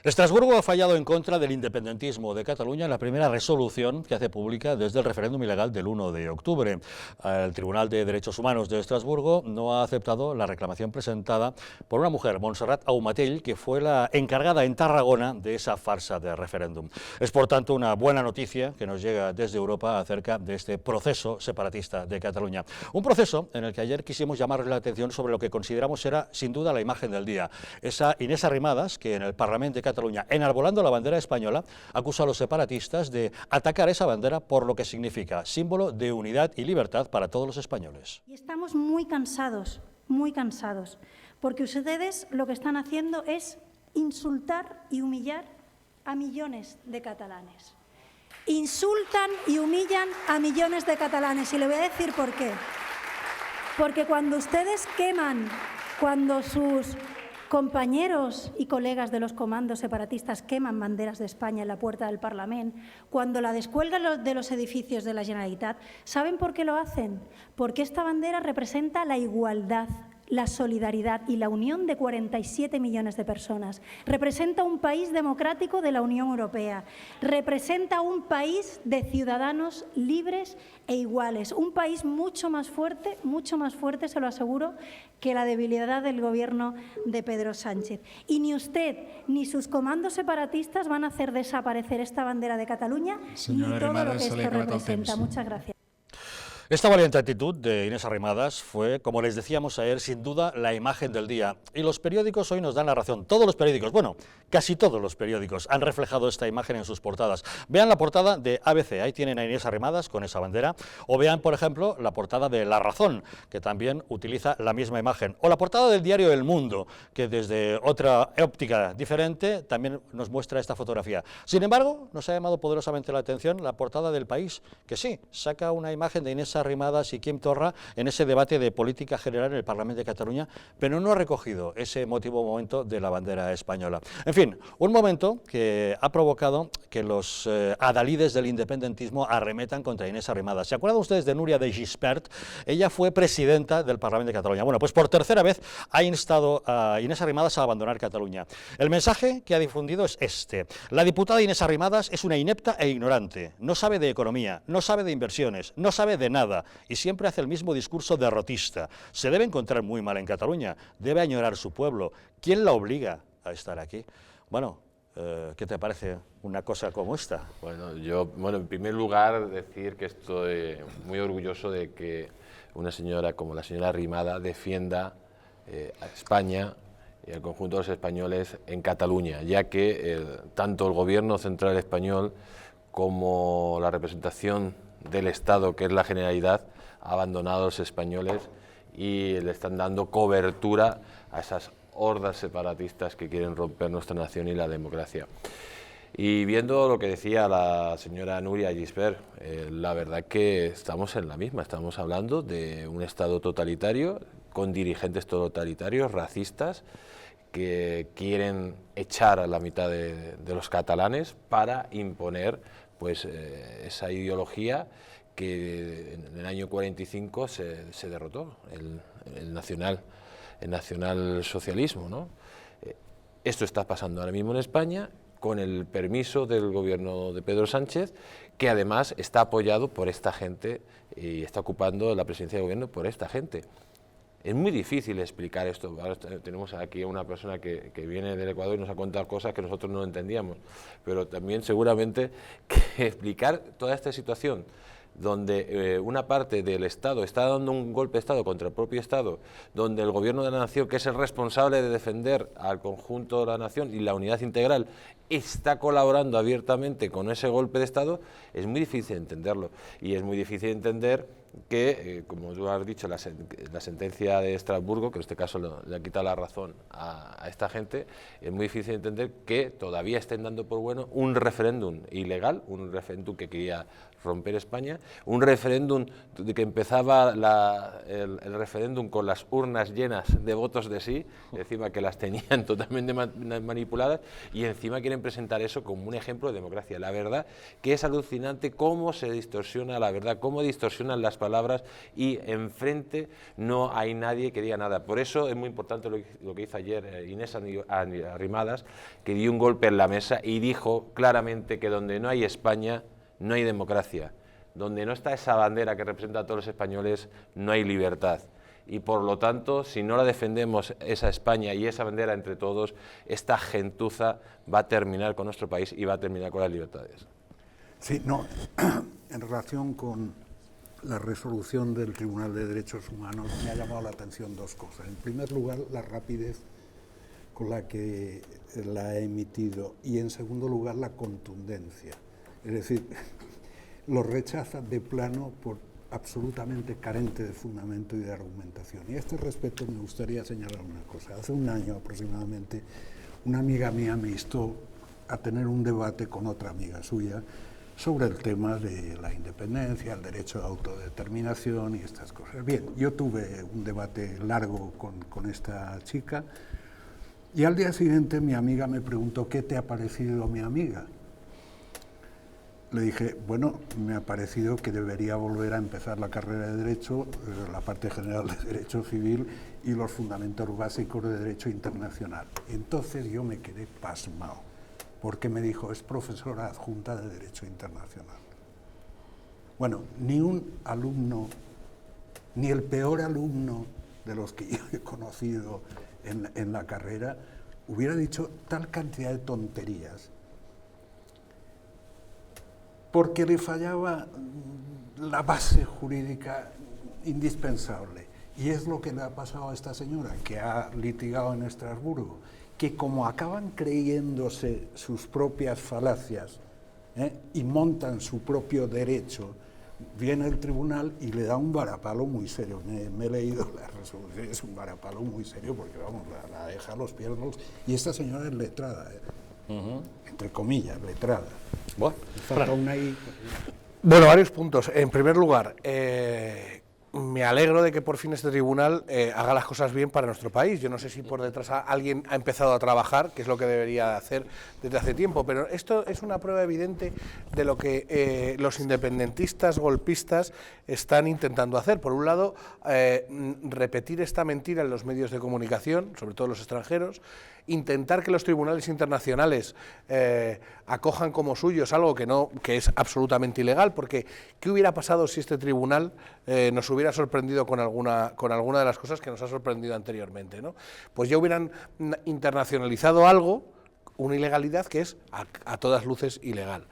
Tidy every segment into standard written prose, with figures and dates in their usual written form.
Estrasburgo ha fallado en contra del independentismo de Cataluña en la primera resolución que hace pública desde el referéndum ilegal del 1 de octubre. El Tribunal de Derechos Humanos de Estrasburgo no ha aceptado la reclamación presentada por una mujer, Montserrat Aumatell, que fue la encargada en Tarragona de esa farsa de referéndum. Es, por tanto, una buena noticia que nos llega desde Europa acerca de este proceso separatista de Cataluña. Un proceso en el que ayer quisimos llamarles la atención sobre lo que consideramos era, sin duda, la imagen del día. Esa Inés Arrimadas, que en el Parlamento de Cataluña, enarbolando la bandera española, acusa a los separatistas de atacar esa bandera por lo que significa símbolo de unidad y libertad para todos los españoles. Y estamos muy cansados, porque ustedes lo que están haciendo es insultar y humillar a millones de catalanes. Insultan y humillan a millones de catalanes, y le voy a decir por qué. Porque cuando ustedes queman, cuando sus compañeros y colegas de los comandos separatistas queman banderas de España en la puerta del Parlamento, cuando la descuelgan de los edificios de la Generalitat, ¿saben por qué lo hacen? Porque esta bandera representa la igualdad, la solidaridad y la unión de 47 millones de personas. Representa un país democrático de la Unión Europea. Representa un país de ciudadanos libres e iguales. Un país mucho más fuerte, se lo aseguro, que la debilidad del gobierno de Pedro Sánchez. Y ni usted ni sus comandos separatistas van a hacer desaparecer esta bandera de Cataluña ni todo lo que esto representa. Muchas gracias. Esta valiente actitud de Inés Arrimadas fue, como les decíamos ayer, sin duda la imagen del día. Y los periódicos hoy nos dan la razón. Todos los periódicos, bueno, casi todos los periódicos han reflejado esta imagen en sus portadas. Vean la portada de ABC, ahí tienen a Inés Arrimadas con esa bandera. O vean, por ejemplo, la portada de La Razón, que también utiliza la misma imagen. O la portada del diario El Mundo, que desde otra óptica diferente también nos muestra esta fotografía. Sin embargo, nos ha llamado poderosamente la atención la portada del País, que sí, saca una imagen de Inés Arrimadas y Quim Torra en ese debate de política general en el Parlamento de Cataluña, pero no ha recogido ese emotivo momento de la bandera española. En fin, un momento que ha provocado que los adalides del independentismo arremetan contra Inés Arrimadas. ¿Se acuerdan ustedes de Núria de Gispert? Ella fue presidenta del Parlamento de Cataluña. Bueno, pues por tercera vez ha instado a Inés Arrimadas a abandonar Cataluña. El mensaje que ha difundido es este: la diputada Inés Arrimadas es una inepta e ignorante, no sabe de economía, no sabe de inversiones, no sabe de nada, y siempre hace el mismo discurso derrotista. Se debe encontrar muy mal en Cataluña, debe añorar su pueblo. ¿Quién la obliga a estar aquí? Bueno, ¿qué te parece una cosa como esta? Bueno, en primer lugar decir que estoy muy orgulloso de que una señora como la señora Arrimadas defienda a España y al conjunto de los españoles en Cataluña, ya que tanto el gobierno central español como la representación del Estado, que es la Generalidad, ha abandonado a los españoles y le están dando cobertura a esas hordas separatistas que quieren romper nuestra nación y la democracia. Y viendo lo que decía la señora Núria de Gispert, la verdad que estamos en la misma, estamos hablando de un Estado totalitario, con dirigentes totalitarios, racistas, que quieren echar a la mitad de los catalanes para imponer pues esa ideología que en el año 45 se derrotó, el nacionalsocialismo, ¿no? Esto está pasando ahora mismo en España con el permiso del gobierno de Pedro Sánchez, que además está apoyado por esta gente y está ocupando la presidencia del gobierno por esta gente. Es muy difícil explicar esto. Ahora tenemos aquí a una persona que viene del Ecuador y nos ha contado cosas que nosotros no entendíamos, pero también seguramente que explicar toda esta situación donde una parte del Estado está dando un golpe de Estado contra el propio Estado, donde el gobierno de la nación, que es el responsable de defender al conjunto de la nación y la unidad integral, está colaborando abiertamente con ese golpe de Estado, es muy difícil entenderlo. Y es muy difícil entender que, como tú has dicho, la sentencia de Estrasburgo, que en este caso le ha quitado la razón a esta gente, es muy difícil entender que todavía estén dando por bueno un referéndum ilegal, un referéndum que quería romper España, un referéndum de que empezaba el referéndum con las urnas llenas de votos de sí, encima que las tenían totalmente manipuladas, y encima quieren presentar eso como un ejemplo de democracia. La verdad que es alucinante cómo se distorsiona la verdad, cómo distorsionan las palabras, y enfrente no hay nadie que diga nada. Por eso es muy importante lo que hizo ayer Inés Arrimadas, que dio un golpe en la mesa y dijo claramente que donde no hay España, no hay democracia. Donde no está esa bandera que representa a todos los españoles, no hay libertad. Y por lo tanto, si no la defendemos, esa España y esa bandera entre todos, esta gentuza va a terminar con nuestro país y va a terminar con las libertades. Sí, no, en relación con la resolución del Tribunal de Derechos Humanos me ha llamado la atención dos cosas. En primer lugar, la rapidez con la que la ha emitido, y en segundo lugar, la contundencia. Es decir, lo rechaza de plano por absolutamente carente de fundamento y de argumentación. Y a este respecto me gustaría señalar una cosa. Hace un año aproximadamente, una amiga mía me instó a tener un debate con otra amiga suya sobre el tema de la independencia, el derecho de autodeterminación y estas cosas. Bien, yo tuve un debate largo con esta chica, y al día siguiente mi amiga me preguntó: ¿qué te ha parecido mi amiga? Le dije, bueno, me ha parecido que debería volver a empezar la carrera de Derecho, la parte general de Derecho Civil y los fundamentos básicos de Derecho Internacional. Entonces yo me quedé pasmado, porque me dijo, es profesora adjunta de Derecho Internacional. Bueno, ni un alumno, ni el peor alumno de los que yo he conocido en la carrera, hubiera dicho tal cantidad de tonterías, porque le fallaba la base jurídica indispensable. Y es lo que le ha pasado a esta señora, que ha litigado en Estrasburgo, que como acaban creyéndose sus propias falacias, y montan su propio derecho, viene el tribunal y le da un varapalo muy serio. Me he leído la resolución, es un varapalo muy serio, porque vamos, la deja a los pies. Y esta señora es letrada, entre comillas, letrada. Bueno, Falta una ahí. Bueno, varios puntos. En primer lugar, me alegro de que por fin este tribunal haga las cosas bien para nuestro país. Yo no sé si por detrás alguien ha empezado a trabajar, que es lo que debería hacer desde hace tiempo, pero esto es una prueba evidente de lo que los independentistas golpistas están intentando hacer. Por un lado, repetir esta mentira en los medios de comunicación, sobre todo los extranjeros, intentar que los tribunales internacionales acojan como suyos algo que es absolutamente ilegal, porque ¿qué hubiera pasado si este tribunal nos hubiera sorprendido con alguna de las cosas que nos ha sorprendido anteriormente, ¿no? Pues ya hubieran internacionalizado algo, una ilegalidad que es a todas luces ilegal.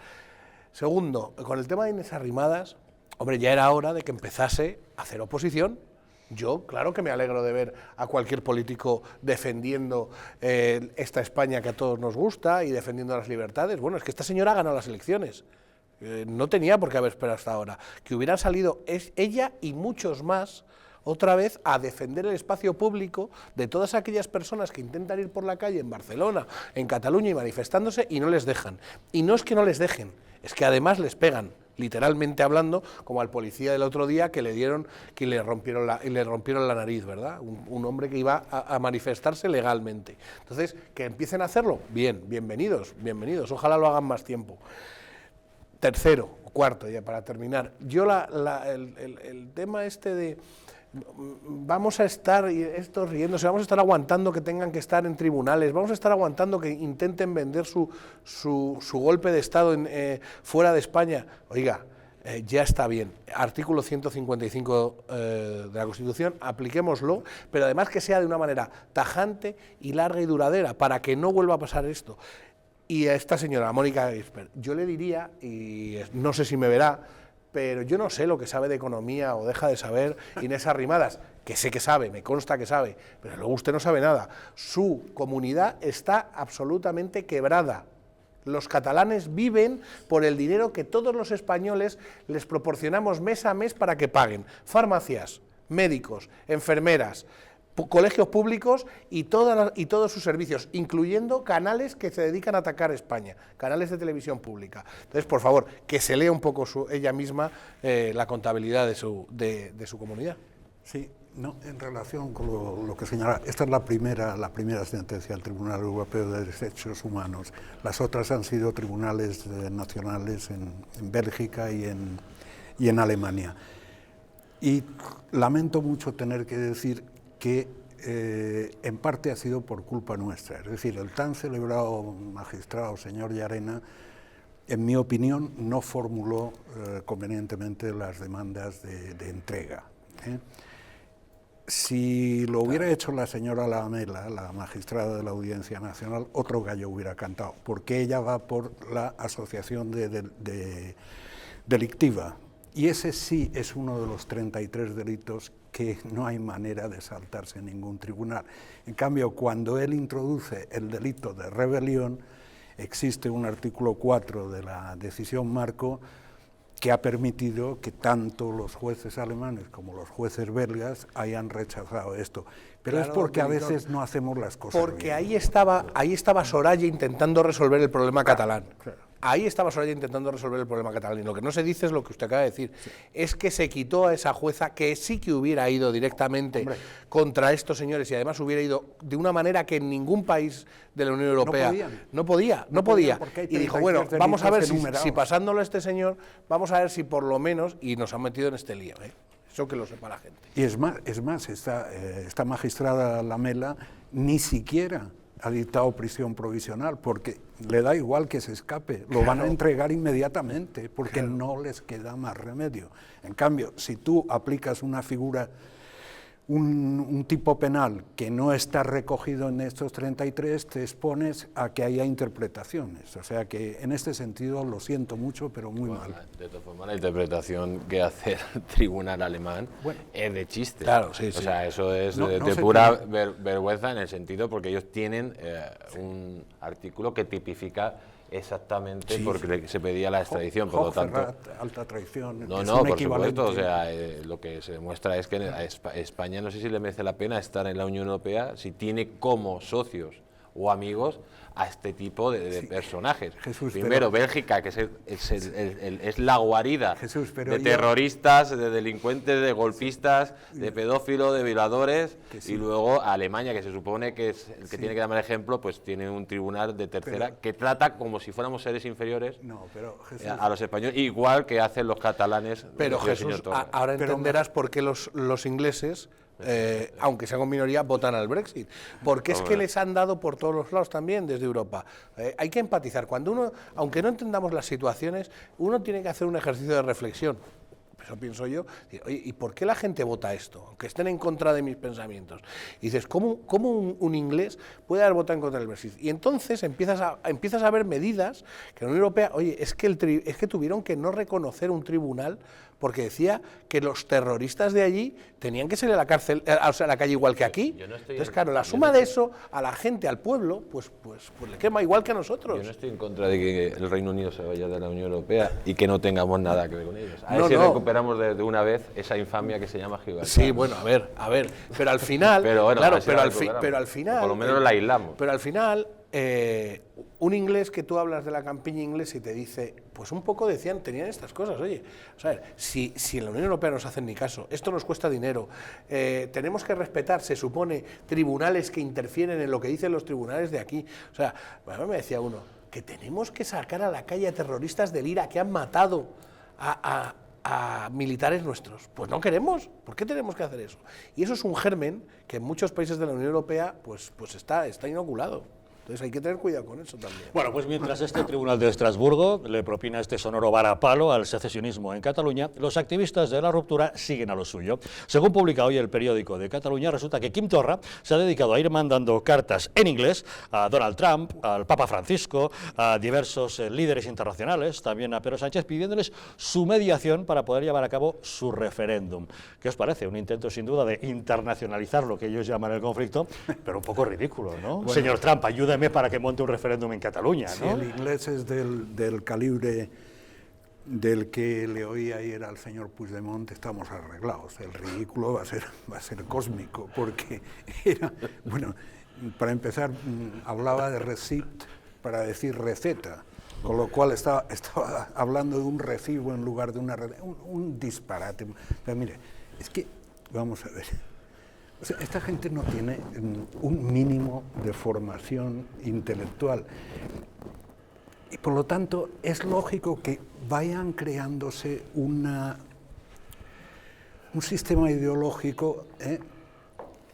Segundo, con el tema de Inés Arrimadas, hombre, ya era hora de que empezase a hacer oposición. Yo, claro que me alegro de ver a cualquier político defendiendo esta España que a todos nos gusta y defendiendo las libertades. Bueno, es que esta señora ha ganado las elecciones. No tenía por qué haber esperado hasta ahora. Que hubieran salido ella y muchos más otra vez a defender el espacio público de todas aquellas personas que intentan ir por la calle en Barcelona, en Cataluña y manifestándose y no les dejan. Y no es que no les dejen, es que además les pegan, literalmente hablando, como al policía del otro día que le rompieron la nariz, ¿verdad? Un hombre que iba a manifestarse legalmente. Entonces, que empiecen a hacerlo, bien, bienvenidos, ojalá lo hagan más tiempo. Tercero, cuarto, ya para terminar, yo el tema este de vamos a estar riéndose, vamos a estar aguantando que tengan que estar en tribunales, vamos a estar aguantando que intenten vender su golpe de Estado fuera de España. Oiga, ya está bien. Artículo 155 de la Constitución, apliquémoslo, pero además que sea de una manera tajante y larga y duradera, para que no vuelva a pasar esto. Y a esta señora, Mónica Gispert, yo le diría, y no sé si me verá, pero yo no sé lo que sabe de economía o deja de saber Inés Arrimadas, que sé que sabe, me consta que sabe, pero luego usted no sabe nada. Su comunidad está absolutamente quebrada. Los catalanes viven por el dinero que todos los españoles les proporcionamos mes a mes para que paguen. Farmacias, médicos, enfermeras, colegios públicos y todos sus servicios, incluyendo canales que se dedican a atacar España, canales de televisión pública. Entonces, por favor, que se lea un poco ella misma la contabilidad de su comunidad. Sí, no, en relación con lo que señala, esta es la primera sentencia del Tribunal Europeo de Derechos Humanos. Las otras han sido tribunales nacionales en Bélgica y en Alemania. Y lamento mucho tener que decir que en parte ha sido por culpa nuestra. Es decir, el tan celebrado magistrado señor Llarena, en mi opinión, no formuló convenientemente las demandas de entrega. Si lo hubiera hecho la señora Lamela, la magistrada de la Audiencia Nacional, otro gallo hubiera cantado, porque ella va por la asociación delictiva. Y ese sí es uno de los 33 delitos que no hay manera de saltarse en ningún tribunal. En cambio, cuando él introduce el delito de rebelión, existe un artículo 4 de la decisión marco que ha permitido que tanto los jueces alemanes como los jueces belgas hayan rechazado esto. Pero claro, es porque a veces no hacemos las cosas porque bien. Ahí estaba Soraya intentando resolver el problema catalán. Claro. Ahí estaba Soraya intentando resolver el problema catalán. Y lo que no se dice es lo que usted acaba de decir. Sí. Es que se quitó a esa jueza que sí que hubiera ido directamente contra estos señores y además hubiera ido de una manera que en ningún país de la Unión Europea no podía. Y dijo, bueno, vamos a ver si pasándolo a este señor, vamos a ver si por lo menos, y nos han metido en este lío, Eso que lo sepa la gente. Y es más esta magistrada Lamela ni siquiera ha dictado prisión provisional, porque le da igual que se escape, lo van a entregar inmediatamente, porque no les queda más remedio. En cambio, si tú aplicas una figura, un tipo penal que no está recogido en estos 33, te expones a que haya interpretaciones. O sea que en este sentido lo siento mucho, pero muy mal. De todas formas, la interpretación que hace el tribunal alemán es de chiste. Claro, sí. O sea, eso es de pura vergüenza en el sentido porque ellos tienen un artículo que tipifica exactamente porque se pedía la extradición, por lo tanto... alta traición. No, por supuesto, o sea, lo que se demuestra es que a España no sé si le merece la pena estar en la Unión Europea si tiene como socios o amigos a este tipo de personajes. Jesús, primero, Bélgica, que es la guarida de terroristas, de delincuentes, de golpistas, de pedófilos, de violadores, y luego Alemania, que se supone que es el que tiene que dar el ejemplo, pues tiene un tribunal de tercera que trata como si fuéramos seres inferiores a los españoles, igual que hacen los catalanes. Pero Jesús, ahora entenderás por qué los ingleses, aunque sean con minoría, votan al Brexit. Porque es que les han dado por todos los lados también desde Europa. Hay que empatizar. Cuando uno, aunque no entendamos las situaciones, uno tiene que hacer un ejercicio de reflexión. Eso pienso yo. Oye, ¿y por qué la gente vota esto? Aunque estén en contra de mis pensamientos. Y dices, ¿cómo un inglés puede haber votado en contra del Brexit? Y entonces empiezas a ver medidas que la Unión Europea, oye, es que tuvieron que no reconocer un tribunal porque decía que los terroristas de allí tenían que salir a la cárcel, a la calle igual que aquí. Entonces, claro, la suma de eso a la gente, al pueblo, pues le quema igual que a nosotros. Yo no estoy en contra de que el Reino Unido se vaya de la Unión Europea y que no tengamos nada que ver con ellos. A ver si recuperamos de una vez esa infamia que se llama Gibraltar. Sí, bueno, a ver, pero al final, pero al final, por lo menos la aislamos. Pero al final, un inglés que tú hablas de la campiña inglesa y te dice, pues un poco tenían estas cosas, oye, o sea, si en la Unión Europea no nos hacen ni caso, esto nos cuesta dinero, tenemos que respetar, se supone, tribunales que interfieren en lo que dicen los tribunales de aquí, o sea, bueno, me decía uno, que tenemos que sacar a la calle a terroristas del IRA que han matado a militares nuestros. Pues no queremos. ¿Por qué tenemos que hacer eso? Y eso es un germen que en muchos países de la Unión Europea pues está inoculado. Entonces hay que tener cuidado con eso también. Bueno, pues mientras este Tribunal de Estrasburgo le propina este sonoro varapalo al secesionismo en Cataluña, los activistas de la ruptura siguen a lo suyo. Según publica hoy el periódico de Cataluña, resulta que Quim Torra se ha dedicado a ir mandando cartas en inglés a Donald Trump, al Papa Francisco, a diversos líderes internacionales, también a Pedro Sánchez, pidiéndoles su mediación para poder llevar a cabo su referéndum. ¿Qué os parece? Un intento sin duda de internacionalizar lo que ellos llaman el conflicto, pero un poco ridículo, ¿no? Bueno, señor Trump, ayúdame para que monte un referéndum en Cataluña, ¿no? Si el inglés es del calibre del que le oí ayer al señor Puigdemont, estamos arreglados. El ridículo va a ser cósmico, porque era, bueno, para empezar, hablaba de receipt para decir receta, con lo cual estaba hablando de un recibo en lugar de un disparate. Pero mire, es que, vamos a ver, o sea, esta gente no tiene un mínimo de formación intelectual. Y por lo tanto, es lógico que vayan creándose un sistema ideológico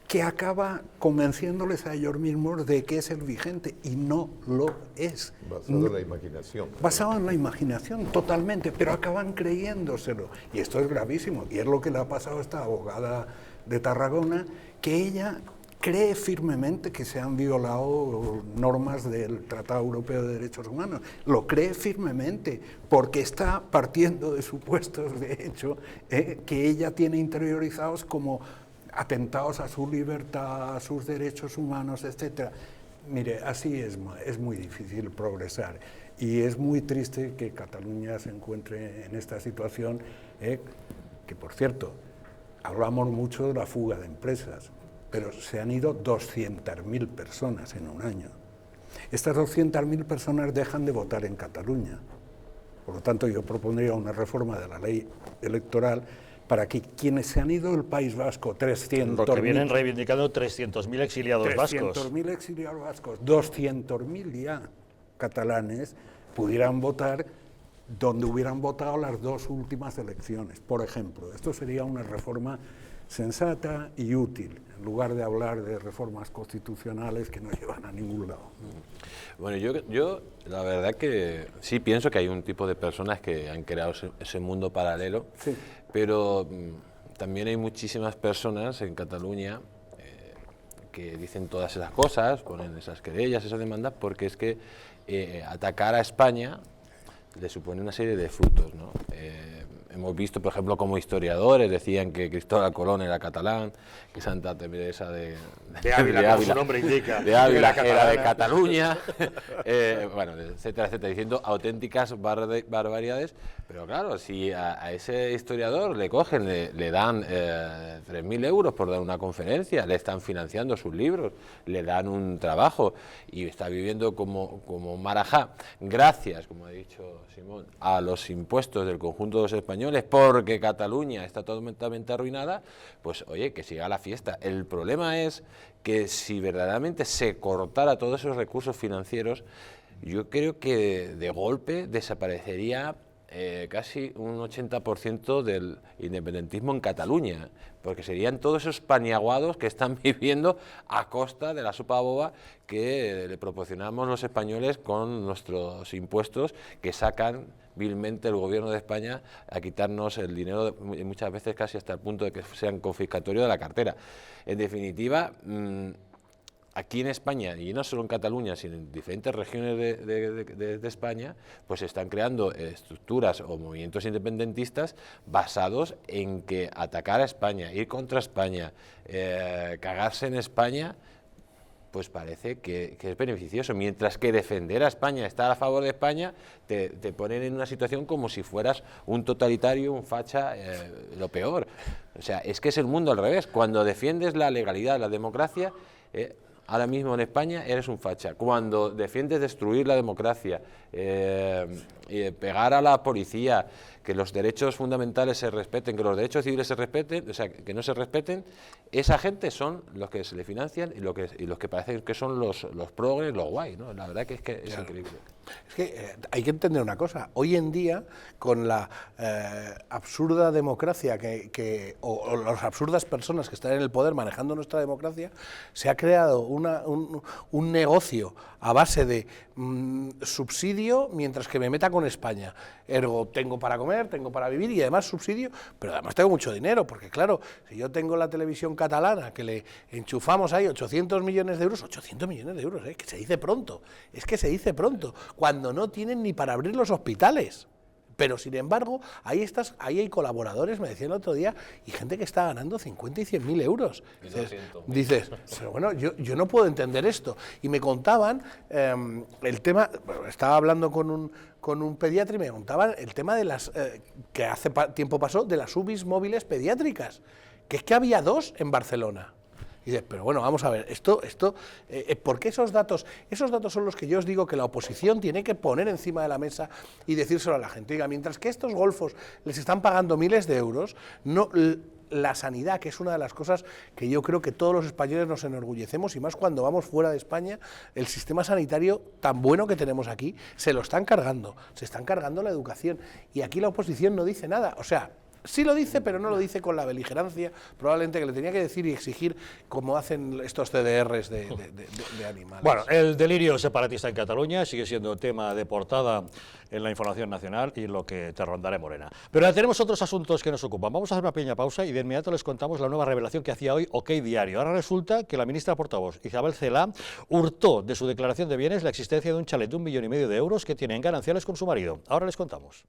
que acaba convenciéndoles a ellos mismos de que es el vigente, y no lo es. Basado en la imaginación. Basado en la imaginación, totalmente, pero acaban creyéndoselo. Y esto es gravísimo, y es lo que le ha pasado a esta abogada de Tarragona, que ella cree firmemente que se han violado normas del Tratado Europeo de Derechos Humanos. Lo cree firmemente, porque está partiendo de supuestos, de hecho, que ella tiene interiorizados como atentados a su libertad, a sus derechos humanos, etc. Mire, así es muy difícil progresar, y es muy triste que Cataluña se encuentre en esta situación, que, por cierto, hablamos mucho de la fuga de empresas, pero se han ido 200.000 personas en un año. Estas 200.000 personas dejan de votar en Cataluña. Por lo tanto, yo propondría una reforma de la ley electoral para que quienes se han ido del País Vasco, 300.000... Porque vienen reivindicando 300.000 exiliados vascos. 300.000 exiliados vascos, 200.000 ya catalanes pudieran votar donde hubieran votado las dos últimas elecciones, por ejemplo. Esto sería una reforma sensata y útil, en lugar de hablar de reformas constitucionales que no llevan a ningún lado. Bueno, yo la verdad que sí pienso que hay un tipo de personas que han creado ese mundo paralelo, sí, pero también hay muchísimas personas en Cataluña que dicen todas esas cosas, ponen esas querellas, esas demandas, porque es que atacar a España le supone una serie de frutos, ¿no? Hemos visto, por ejemplo, como historiadores decían que Cristóbal Colón era catalán, que Santa Teresa de Ávila, como su nombre indica, de Ávila era de Cataluña, bueno, etcétera, etcétera, diciendo auténticas barbaridades. Pero claro, si a ese historiador le cogen, le dan 3.000 euros por dar una conferencia, le están financiando sus libros, le dan un trabajo y está viviendo como marajá, gracias, como ha dicho Simón, a los impuestos del conjunto de los españoles, porque Cataluña está totalmente arruinada, pues oye, que siga la fiesta. El problema es que si verdaderamente se cortara todos esos recursos financieros, yo creo que de golpe desaparecería casi un 80% del independentismo en Cataluña, porque serían todos esos paniaguados que están viviendo a costa de la sopa boba que le proporcionamos los españoles con nuestros impuestos que sacan vilmente el gobierno de España a quitarnos el dinero, muchas veces casi hasta el punto de que sean confiscatorios de la cartera. En definitiva, aquí en España, y no solo en Cataluña, sino en diferentes regiones de España, pues se están creando estructuras o movimientos independentistas basados en que atacar a España, ir contra España, cagarse en España, pues parece que es beneficioso, mientras que defender a España, estar a favor de España, te ponen en una situación como si fueras un totalitario, un facha, lo peor. O sea, es que es el mundo al revés. Cuando defiendes la legalidad, la democracia, ahora mismo en España eres un facha. Cuando defiendes destruir la democracia, pegar a la policía, que los derechos fundamentales se respeten, que los derechos civiles se respeten, o sea, que no se respeten, esa gente son los que se le financian y los que parecen que son los progres, los guay, ¿no? La verdad que es claro. Increíble. Es que hay que entender una cosa, hoy en día, con la absurda democracia o las absurdas personas que están en el poder manejando nuestra democracia, se ha creado un negocio a base de subsidio mientras que me meta con España. Ergo, tengo para comer, tengo para vivir y además subsidio, pero además tengo mucho dinero, porque claro, si yo tengo la televisión catalana, que le enchufamos ahí 800 millones de euros, 800 millones de euros, que se dice pronto, es que se dice pronto, cuando no tienen ni para abrir los hospitales. Pero sin embargo, ahí hay colaboradores, me decían el otro día, y gente que está ganando 50 y 100.000 euros. Dices, pero bueno, yo no puedo entender esto. Y me contaban el tema, bueno, estaba hablando con un pediatra y me contaban el tema de las, que hace tiempo pasó, de las UBIs móviles pediátricas, que es que había 2 en Barcelona. Y dices, pero bueno, vamos a ver, ¿por qué esos datos son los que yo os digo que la oposición tiene que poner encima de la mesa y decírselo a la gente? Oiga, mientras que estos golfos les están pagando miles de euros, no, la sanidad, que es una de las cosas que yo creo que todos los españoles nos enorgullecemos, y más cuando vamos fuera de España, el sistema sanitario tan bueno que tenemos aquí, se lo están cargando, se están cargando la educación, y aquí la oposición no dice nada, o sea, sí lo dice, pero no lo dice con la beligerancia, probablemente, que le tenía que decir y exigir, como hacen estos CDRs de animales. Bueno, el delirio separatista en Cataluña sigue siendo tema de portada en la información nacional y lo que te rondaré, Morena. Pero ya tenemos otros asuntos que nos ocupan. Vamos a hacer una pequeña pausa y de inmediato les contamos la nueva revelación que hacía hoy OK Diario. Ahora resulta que la ministra portavoz, Isabel Celaá, hurtó de su declaración de bienes la existencia de un chalet de 1,5 millones de euros que tiene en gananciales con su marido. Ahora les contamos.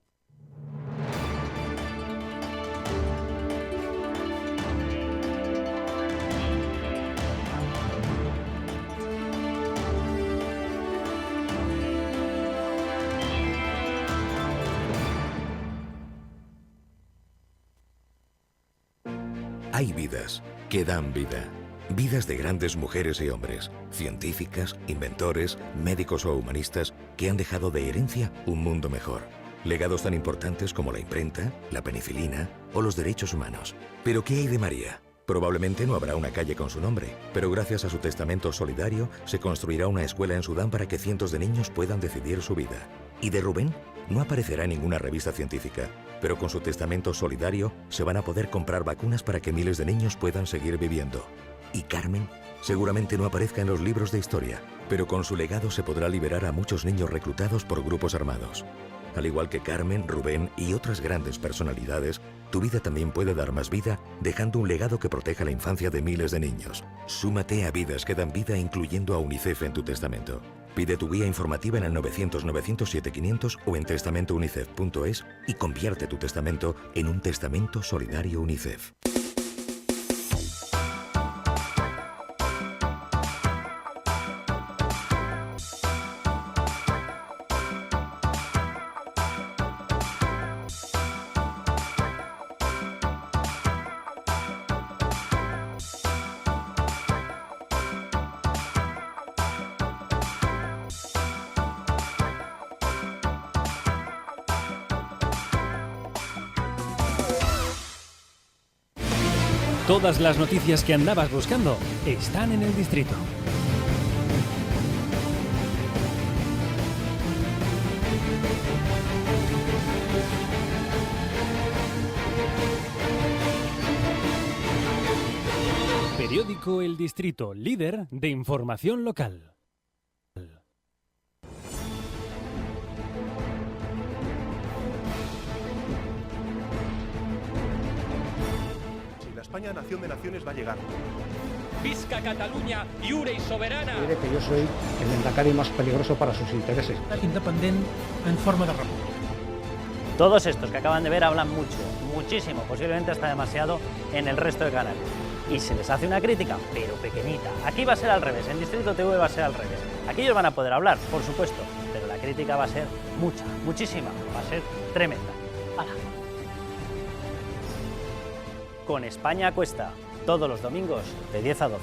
Hay vidas que dan vida. Vidas de grandes mujeres y hombres, científicas, inventores, médicos o humanistas que han dejado de herencia un mundo mejor. Legados tan importantes como la imprenta, la penicilina o los derechos humanos. ¿Pero qué hay de María? Probablemente no habrá una calle con su nombre, pero gracias a su testamento solidario se construirá una escuela en Sudán para que cientos de niños puedan decidir su vida. ¿Y de Rubén? No aparecerá en ninguna revista científica, pero con su testamento solidario se van a poder comprar vacunas para que miles de niños puedan seguir viviendo. ¿Y Carmen? Seguramente no aparezca en los libros de historia, pero con su legado se podrá liberar a muchos niños reclutados por grupos armados. Al igual que Carmen, Rubén y otras grandes personalidades, tu vida también puede dar más vida dejando un legado que proteja la infancia de miles de niños. Súmate a Vidas que dan vida incluyendo a UNICEF en tu testamento. Pide tu guía informativa en el 900-900-7500 o en testamentounicef.es y convierte tu testamento en un testamento solidario UNICEF. Todas las noticias que andabas buscando están en El Distrito. Periódico El Distrito, líder de información local. España, nación de naciones, va a llegar. Visca Catalunya, lliure y soberana. Diré que yo soy el lehendakari más peligroso para sus intereses. Independent en forma de república. Todos estos que acaban de ver hablan mucho, muchísimo, posiblemente hasta demasiado en el resto de canales. Y se les hace una crítica, pero pequeñita. Aquí va a ser al revés, en Distrito TV va a ser al revés. Aquí ellos van a poder hablar, por supuesto, pero la crítica va a ser mucha, muchísima, va a ser tremenda. ¡Hala! Con España a Cuesta, todos los domingos de 10 a 12.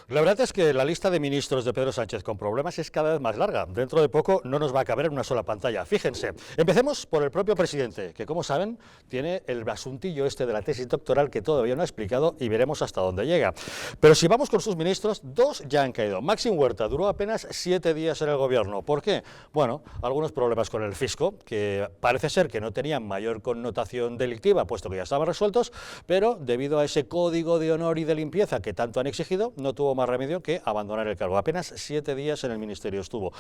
La verdad es que la lista de ministros de Pedro Sánchez con problemas es cada vez más larga. Dentro de poco no nos va a caber en una sola pantalla. Fíjense, empecemos por el propio presidente, que como saben tiene el asuntillo este de la tesis doctoral que todavía no ha explicado y veremos hasta dónde llega. Pero si vamos con sus ministros, 2 ya han caído. Máxim Huerta duró apenas 7 días en el gobierno. ¿Por qué? Bueno, algunos problemas con el fisco, que parece ser que no tenían mayor connotación delictiva, puesto que ya estaban resueltos, pero debido a ese código de honor y de limpieza que tanto han exigido, no tuvo más remedio que abandonar el cargo. Apenas 7 días en el ministerio estuvo.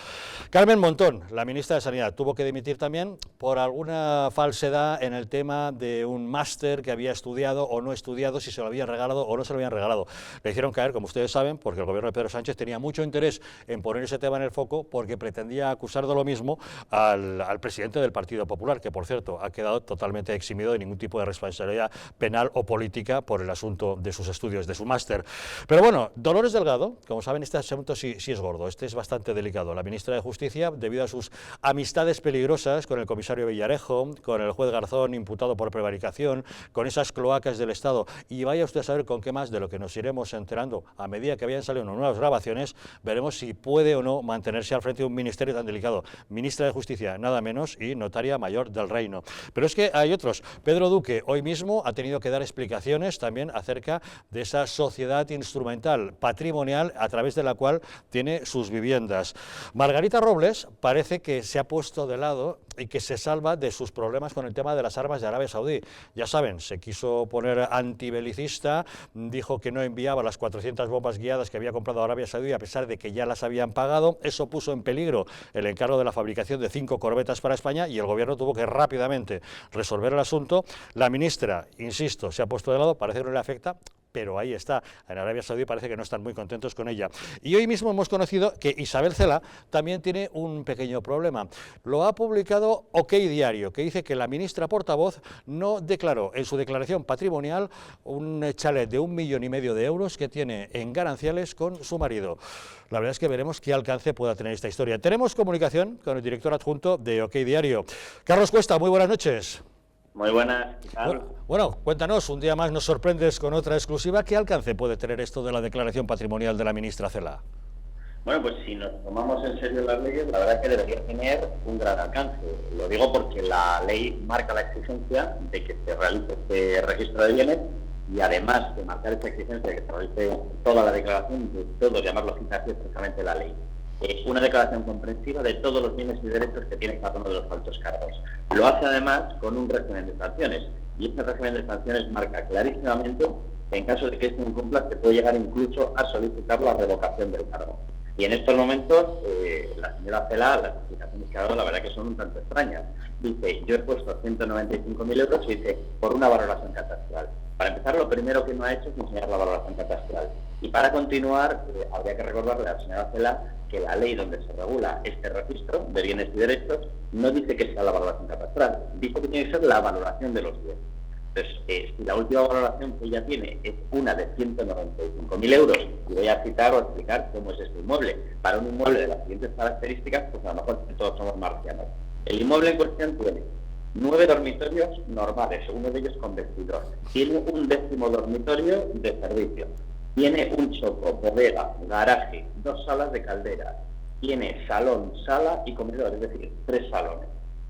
Carmen Montón, la ministra de Sanidad, tuvo que dimitir también por alguna falsedad en el tema de un máster que había estudiado o no estudiado, si se lo habían regalado o no se lo habían regalado. Le hicieron caer, como ustedes saben, porque el gobierno de Pedro Sánchez tenía mucho interés en poner ese tema en el foco, porque pretendía acusar de lo mismo al presidente del Partido Popular, que por cierto ha quedado totalmente eximido de ningún tipo de responsabilidad penal o política por el asunto de sus estudios, de su máster. Pero bueno, Dolores Delgado, como saben, este asunto sí es gordo, este es bastante delicado. La ministra de Justicia, debido a sus amistades peligrosas con el comisario Villarejo, con el juez Garzón imputado por prevaricación, con esas cloacas del Estado, y vaya usted a saber con qué más, de lo que nos iremos enterando a medida que vayan saliendo nuevas grabaciones, veremos si puede o no mantenerse al frente de un ministerio tan delicado. Ministra de Justicia, nada menos, y notaria mayor del reino. Pero es que hay otros. Pedro Duque hoy mismo ha tenido que dar explicaciones también acerca de esa sociedad instrumental patrimonial a través de la cual tiene sus viviendas. Margarita Robles parece que se ha puesto de lado y que se salva de sus problemas con el tema de las armas de Arabia Saudí. Ya saben, se quiso poner antibelicista, dijo que no enviaba las 400 bombas guiadas que había comprado Arabia Saudí a pesar de que ya las habían pagado. Eso puso en peligro el encargo de la fabricación de 5 corbetas para España y el gobierno tuvo que rápidamente resolver el asunto. La ministra, insisto, se ha puesto de lado, parece que no le afecta, pero ahí está. En Arabia Saudí parece que no están muy contentos con ella. Y hoy mismo hemos conocido que Isabel Celaá también tiene un pequeño problema. Lo ha publicado OK Diario, que dice que la ministra portavoz no declaró en su declaración patrimonial un chalet de 1,5 millones de euros que tiene en gananciales con su marido. La verdad es que veremos qué alcance pueda tener esta historia. Tenemos comunicación con el director adjunto de OK Diario. Carlos Cuesta, muy buenas noches. Muy buenas, ¿qué tal? Bueno, cuéntanos, un día más nos sorprendes con otra exclusiva. ¿Qué alcance puede tener esto de la declaración patrimonial de la ministra Celaá? Bueno, pues si nos tomamos en serio las leyes, la verdad es que debería tener un gran alcance. Lo digo porque la ley marca la exigencia de que se realice este registro de bienes y además de marcar esta exigencia de que se realice toda la declaración, de todo, llamarlo así precisamente la ley. Una declaración comprensiva de todos los bienes y derechos que tiene cada uno de los altos cargos. Lo hace además con un régimen de sanciones, y este régimen de sanciones marca clarísimamente que en caso de que esto incumpla se puede llegar incluso a solicitar la revocación del cargo. Y en estos momentos, la señora Celaá, las explicaciones que ha dado, la verdad que son un tanto extrañas. Dice, yo he puesto 195.000 euros y dice, por una valoración catastral. Para empezar, lo primero que no ha hecho es enseñar la valoración catastral. Y para continuar, habría que recordarle a la señora Celaá que la ley donde se regula este registro de bienes y derechos no dice que sea la valoración catastral, dice que tiene que ser la valoración de los bienes. Entonces, si la última valoración que ella tiene es una de 195.000 euros, y voy a citar o explicar cómo es este inmueble, para un inmueble de las siguientes características, pues a lo mejor todos somos marcianos. El inmueble en cuestión tiene 9 dormitorios normales, uno de ellos con vestidor, tiene un 10º dormitorio de servicio, tiene un choco, bodega, garaje, 2 salas de caldera, tiene salón, sala y comedor, es decir, 3 salones.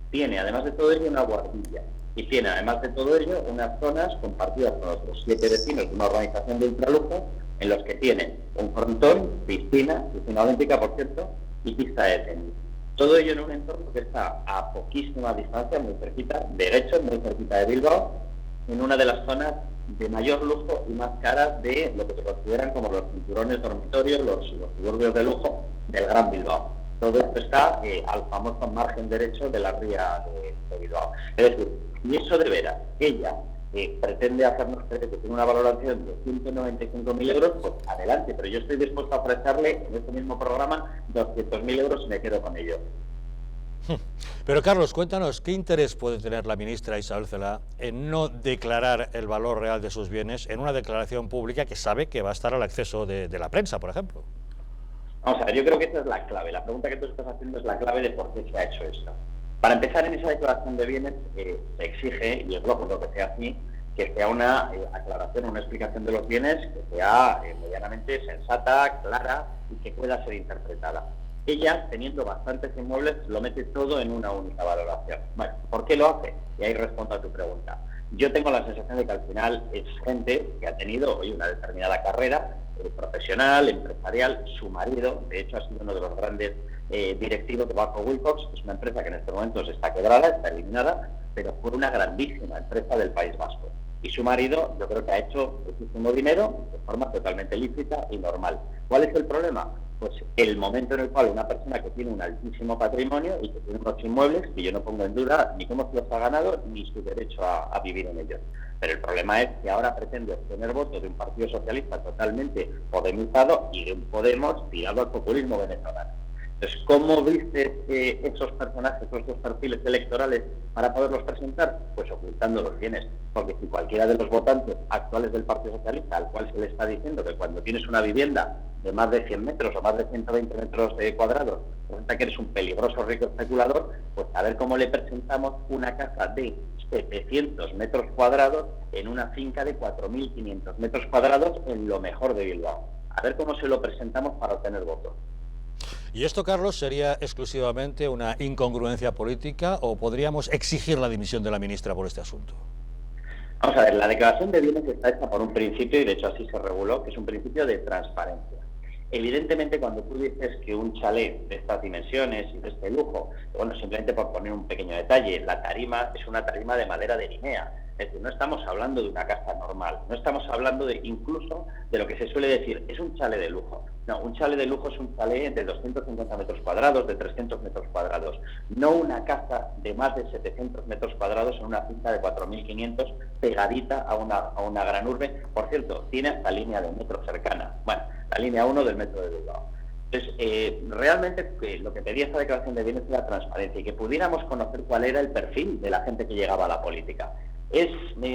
Tiene, además de todo ello, una guardilla. Y tiene, además de todo ello, unas zonas compartidas con otros 7 vecinos de una organización de ultralujo, en los que tienen un frontón, piscina olímpica, por cierto, y pista de tenis. Todo ello en un entorno que está a poquísima distancia, muy cerquita, de hecho, muy cerquita de Bilbao, en una de las zonas de mayor lujo y más caras de lo que se consideran como los cinturones dormitorios, los suburbios de lujo del Gran Bilbao. Todo esto está al famoso margen derecho de la ría de Bilbao. Es decir, y eso de veras, ella pretende hacernos creer que tiene una valoración de 195.000 euros, pues adelante, pero yo estoy dispuesto a ofrecerle en este mismo programa 200.000 euros y me quedo con ello. Pero Carlos, cuéntanos, ¿qué interés puede tener la ministra Isabel Celaá en no declarar el valor real de sus bienes en una declaración pública que sabe que va a estar al acceso de la prensa, por ejemplo? Vamos a ver, yo creo que esa es la clave. La pregunta que tú estás haciendo es la clave de por qué se ha hecho esto. Para empezar, en esa declaración de bienes se exige, y es lógico que sea así, que sea una aclaración, una explicación de los bienes que sea medianamente sensata, clara y que pueda ser interpretada. Ella, teniendo bastantes inmuebles, lo mete todo en una única valoración. Bueno, ¿por qué lo hace? Y ahí respondo a tu pregunta. Yo tengo la sensación de que al final es gente que ha tenido hoy una determinada carrera profesional, empresarial. Su marido, de hecho, ha sido uno de los grandes directivos de Banco Wilcox. Es una empresa que en este momento está quebrada, está eliminada, pero fue una grandísima empresa del País Vasco. Y su marido, yo creo que ha hecho muchísimo dinero de forma totalmente lícita y normal. ¿Cuál es el problema? Pues el momento en el cual una persona que tiene un altísimo patrimonio y que tiene unos inmuebles, que yo no pongo en duda ni cómo se los ha ganado ni su derecho a vivir en ellos. Pero el problema es que ahora pretende obtener votos de un Partido Socialista totalmente podemizado y de un Podemos tirado al populismo venezolano. Entonces, ¿cómo viste esos personajes, esos perfiles electorales para poderlos presentar? Pues ocultando los bienes. Porque si cualquiera de los votantes actuales del Partido Socialista, al cual se le está diciendo que cuando tienes una vivienda de más de 100 metros o más de 120 metros cuadrados, resulta que eres un peligroso rico especulador, pues a ver cómo le presentamos una casa de 700 metros cuadrados en una finca de 4.500 metros cuadrados en lo mejor de Bilbao. A ver cómo se lo presentamos para obtener votos. ¿Y esto, Carlos, sería exclusivamente una incongruencia política o podríamos exigir la dimisión de la ministra por este asunto? Vamos a ver, la declaración de bienes está hecha por un principio, y de hecho así se reguló, que es un principio de transparencia. Evidentemente, cuando tú dices que un chalet de estas dimensiones y de este lujo, bueno, simplemente por poner un pequeño detalle, la tarima es una tarima de madera de Guinea. Es decir, no estamos hablando de una casa normal, no estamos hablando de incluso de lo que se suele decir, es un chalet de lujo. No, un chalet de lujo es un chalet de 250 metros cuadrados, de 300 metros cuadrados, no una casa de más de 700 metros cuadrados en una finca de 4.500 pegadita a una gran urbe. Por cierto, tiene hasta línea de metro cercana, bueno, la línea 1 del metro de Bilbao. Entonces, realmente lo que pedía esta declaración de bienes era transparencia y que pudiéramos conocer cuál era el perfil de la gente que llegaba a la política. Es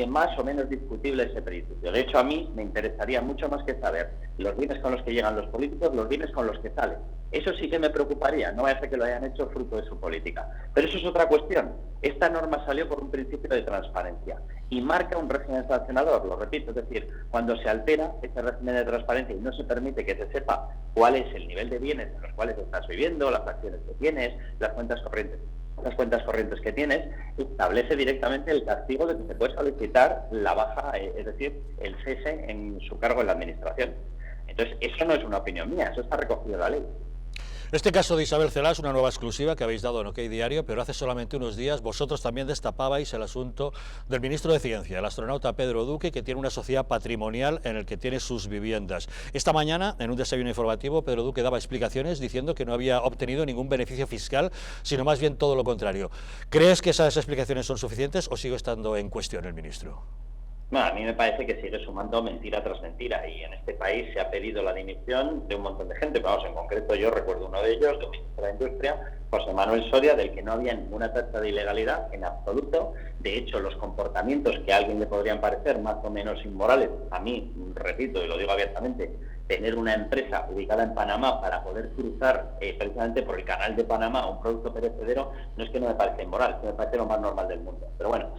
más o menos discutible ese principio. De hecho, a mí me interesaría mucho más que saber los bienes con los que llegan los políticos, los bienes con los que salen. Eso sí que me preocuparía, no vaya a ser que lo hayan hecho fruto de su política. Pero eso es otra cuestión. Esta norma salió por un principio de transparencia y marca un régimen sancionador, lo repito, es decir, cuando se altera ese régimen de transparencia y no se permite que se sepa cuál es el nivel de bienes en los cuales estás viviendo, las acciones que tienes, las cuentas corrientes que tienes, establece directamente el castigo de que se puede solicitar la baja, es decir, el cese en su cargo en la administración. Entonces, eso no es una opinión mía, eso está recogido en la ley. Este caso de Isabel Celaá es una nueva exclusiva que habéis dado en OK Diario, pero hace solamente unos días vosotros también destapabais el asunto del ministro de Ciencia, el astronauta Pedro Duque, que tiene una sociedad patrimonial en el que tiene sus viviendas. Esta mañana, en un desayuno informativo, Pedro Duque daba explicaciones diciendo que no había obtenido ningún beneficio fiscal, sino más bien todo lo contrario. ¿Crees que esas explicaciones son suficientes o sigue estando en cuestión el ministro? Bueno, a mí me parece que sigue sumando mentira tras mentira y en este país se ha pedido la dimisión de un montón de gente. Vamos, en concreto yo recuerdo uno de ellos, del ministro de Industria, José Manuel Soria, del que no había ninguna tacha de ilegalidad en absoluto. De hecho, los comportamientos que a alguien le podrían parecer más o menos inmorales, a mí, repito y lo digo abiertamente, tener una empresa ubicada en Panamá para poder cruzar precisamente por el canal de Panamá un producto perecedero, no es que no me parezca inmoral, me parece lo más normal del mundo. Pero bueno,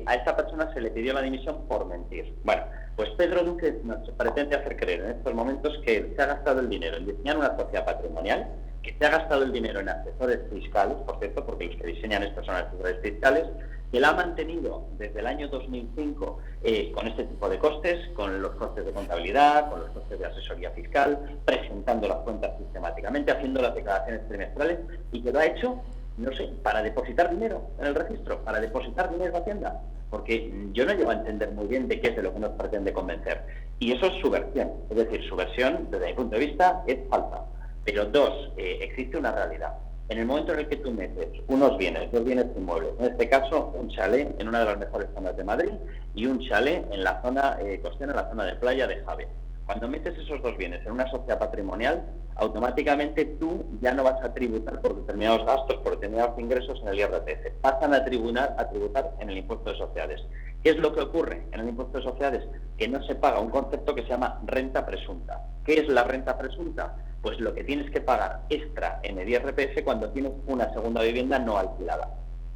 a esta persona se le pidió la dimisión por mentir. Bueno, pues Pedro Duque nos pretende hacer creer en estos momentos que se ha gastado el dinero en diseñar una sociedad patrimonial, que se ha gastado el dinero en asesores fiscales, por cierto, porque los que diseñan estos son asesores fiscales, que la ha mantenido desde el año 2005 con este tipo de costes, con los costes de contabilidad, con los costes de asesoría fiscal, presentando las cuentas sistemáticamente, haciendo las declaraciones trimestrales, y que lo ha hecho, no sé, para depositar dinero en el registro, para depositar dinero en Hacienda, porque yo no llego a entender muy bien de qué es de lo que nos pretende convencer. Y eso es su versión, es decir, su versión, desde mi punto de vista, es falsa. Pero dos, existe una realidad. En el momento en el que tú metes unos bienes, dos bienes inmuebles, en este caso un chalet en una de las mejores zonas de Madrid y un chalet en la zona costera, en la zona de playa de Jave. Cuando metes esos dos bienes en una sociedad patrimonial, automáticamente tú ya no vas a tributar por determinados gastos, por determinados ingresos en el IRPF. Pasan a tributar en el impuesto de sociedades. ¿Qué es lo que ocurre en el impuesto de sociedades? Que no se paga un concepto que se llama renta presunta. ¿Qué es la renta presunta? Pues lo que tienes que pagar extra en el IRPF cuando tienes una segunda vivienda no alquilada.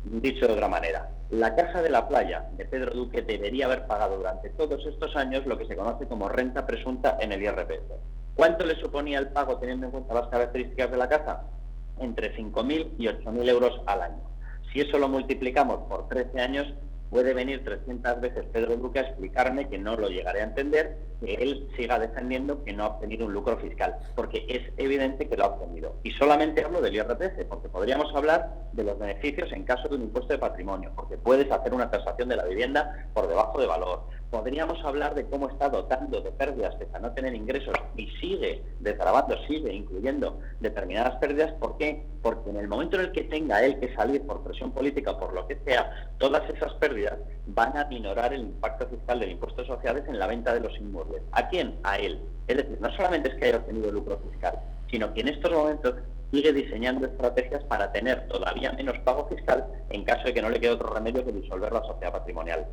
Dicho de otra manera, la Casa de la Playa de Pedro Duque debería haber pagado durante todos estos años lo que se conoce como renta presunta en el IRPF. ¿Cuánto le suponía el pago teniendo en cuenta las características de la casa? Entre 5.000 y 8.000 euros al año. Si eso lo multiplicamos por 13 años, puede venir 300 veces Pedro Duque a explicarme, que no lo llegaré a entender, que él siga defendiendo que no ha obtenido un lucro fiscal, porque es evidente que lo ha obtenido. Y solamente hablo del IRPF, porque podríamos hablar de los beneficios en caso de un impuesto de patrimonio, porque puedes hacer una tasación de la vivienda por debajo de valor. Podríamos hablar de cómo está dotando de pérdidas pese a no tener ingresos y sigue desgravando, sigue incluyendo determinadas pérdidas. ¿Por qué? Porque en el momento en el que tenga él que salir por presión política o por lo que sea, todas esas pérdidas van a minorar el impacto fiscal del impuesto de sociedades en la venta de los inmuebles. ¿A quién? A él. Es decir, no solamente es que haya obtenido lucro fiscal, sino que en estos momentos sigue diseñando estrategias para tener todavía menos pago fiscal en caso de que no le quede otro remedio que disolver la sociedad patrimonial.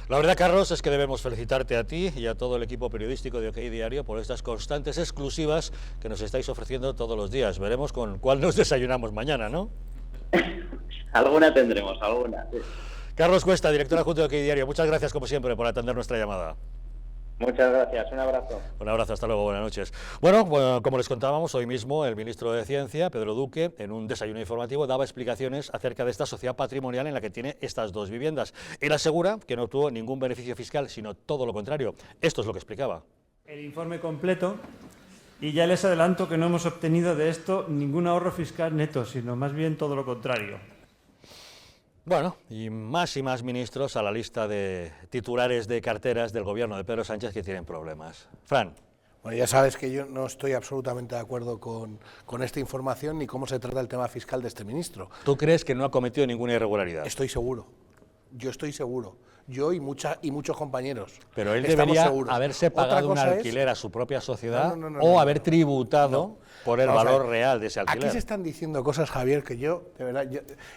La verdad, Carlos, es que debemos felicitarte a ti y a todo el equipo periodístico de OK Diario por estas constantes exclusivas que nos estáis ofreciendo todos los días. Veremos con cuál nos desayunamos mañana, ¿no? Alguna tendremos, alguna. Sí. Carlos Cuesta, director adjunto de OK Diario, muchas gracias como siempre por atender nuestra llamada. Muchas gracias, un abrazo. Un abrazo, hasta luego, buenas noches. Bueno, como les contábamos, hoy mismo el ministro de Ciencia, Pedro Duque, en un desayuno informativo daba explicaciones acerca de esta sociedad patrimonial en la que tiene estas dos viviendas. Él asegura que no obtuvo ningún beneficio fiscal, sino todo lo contrario. Esto es lo que explicaba. El informe completo, y ya les adelanto que no hemos obtenido de esto ningún ahorro fiscal neto, sino más bien todo lo contrario. Bueno, y más ministros a la lista de titulares de carteras del gobierno de Pedro Sánchez que tienen problemas. Fran. Bueno, ya sabes que yo no estoy absolutamente de acuerdo con esta información ni cómo se trata el tema fiscal de este ministro. ¿Tú crees que no ha cometido ninguna irregularidad? Estoy seguro. Yo estoy seguro. Yo y muchos compañeros. Pero él debería haberse pagado un alquiler a su propia sociedad o haber tributado por el valor real de ese alquiler. Aquí se están diciendo cosas, Javier, que yo, de verdad,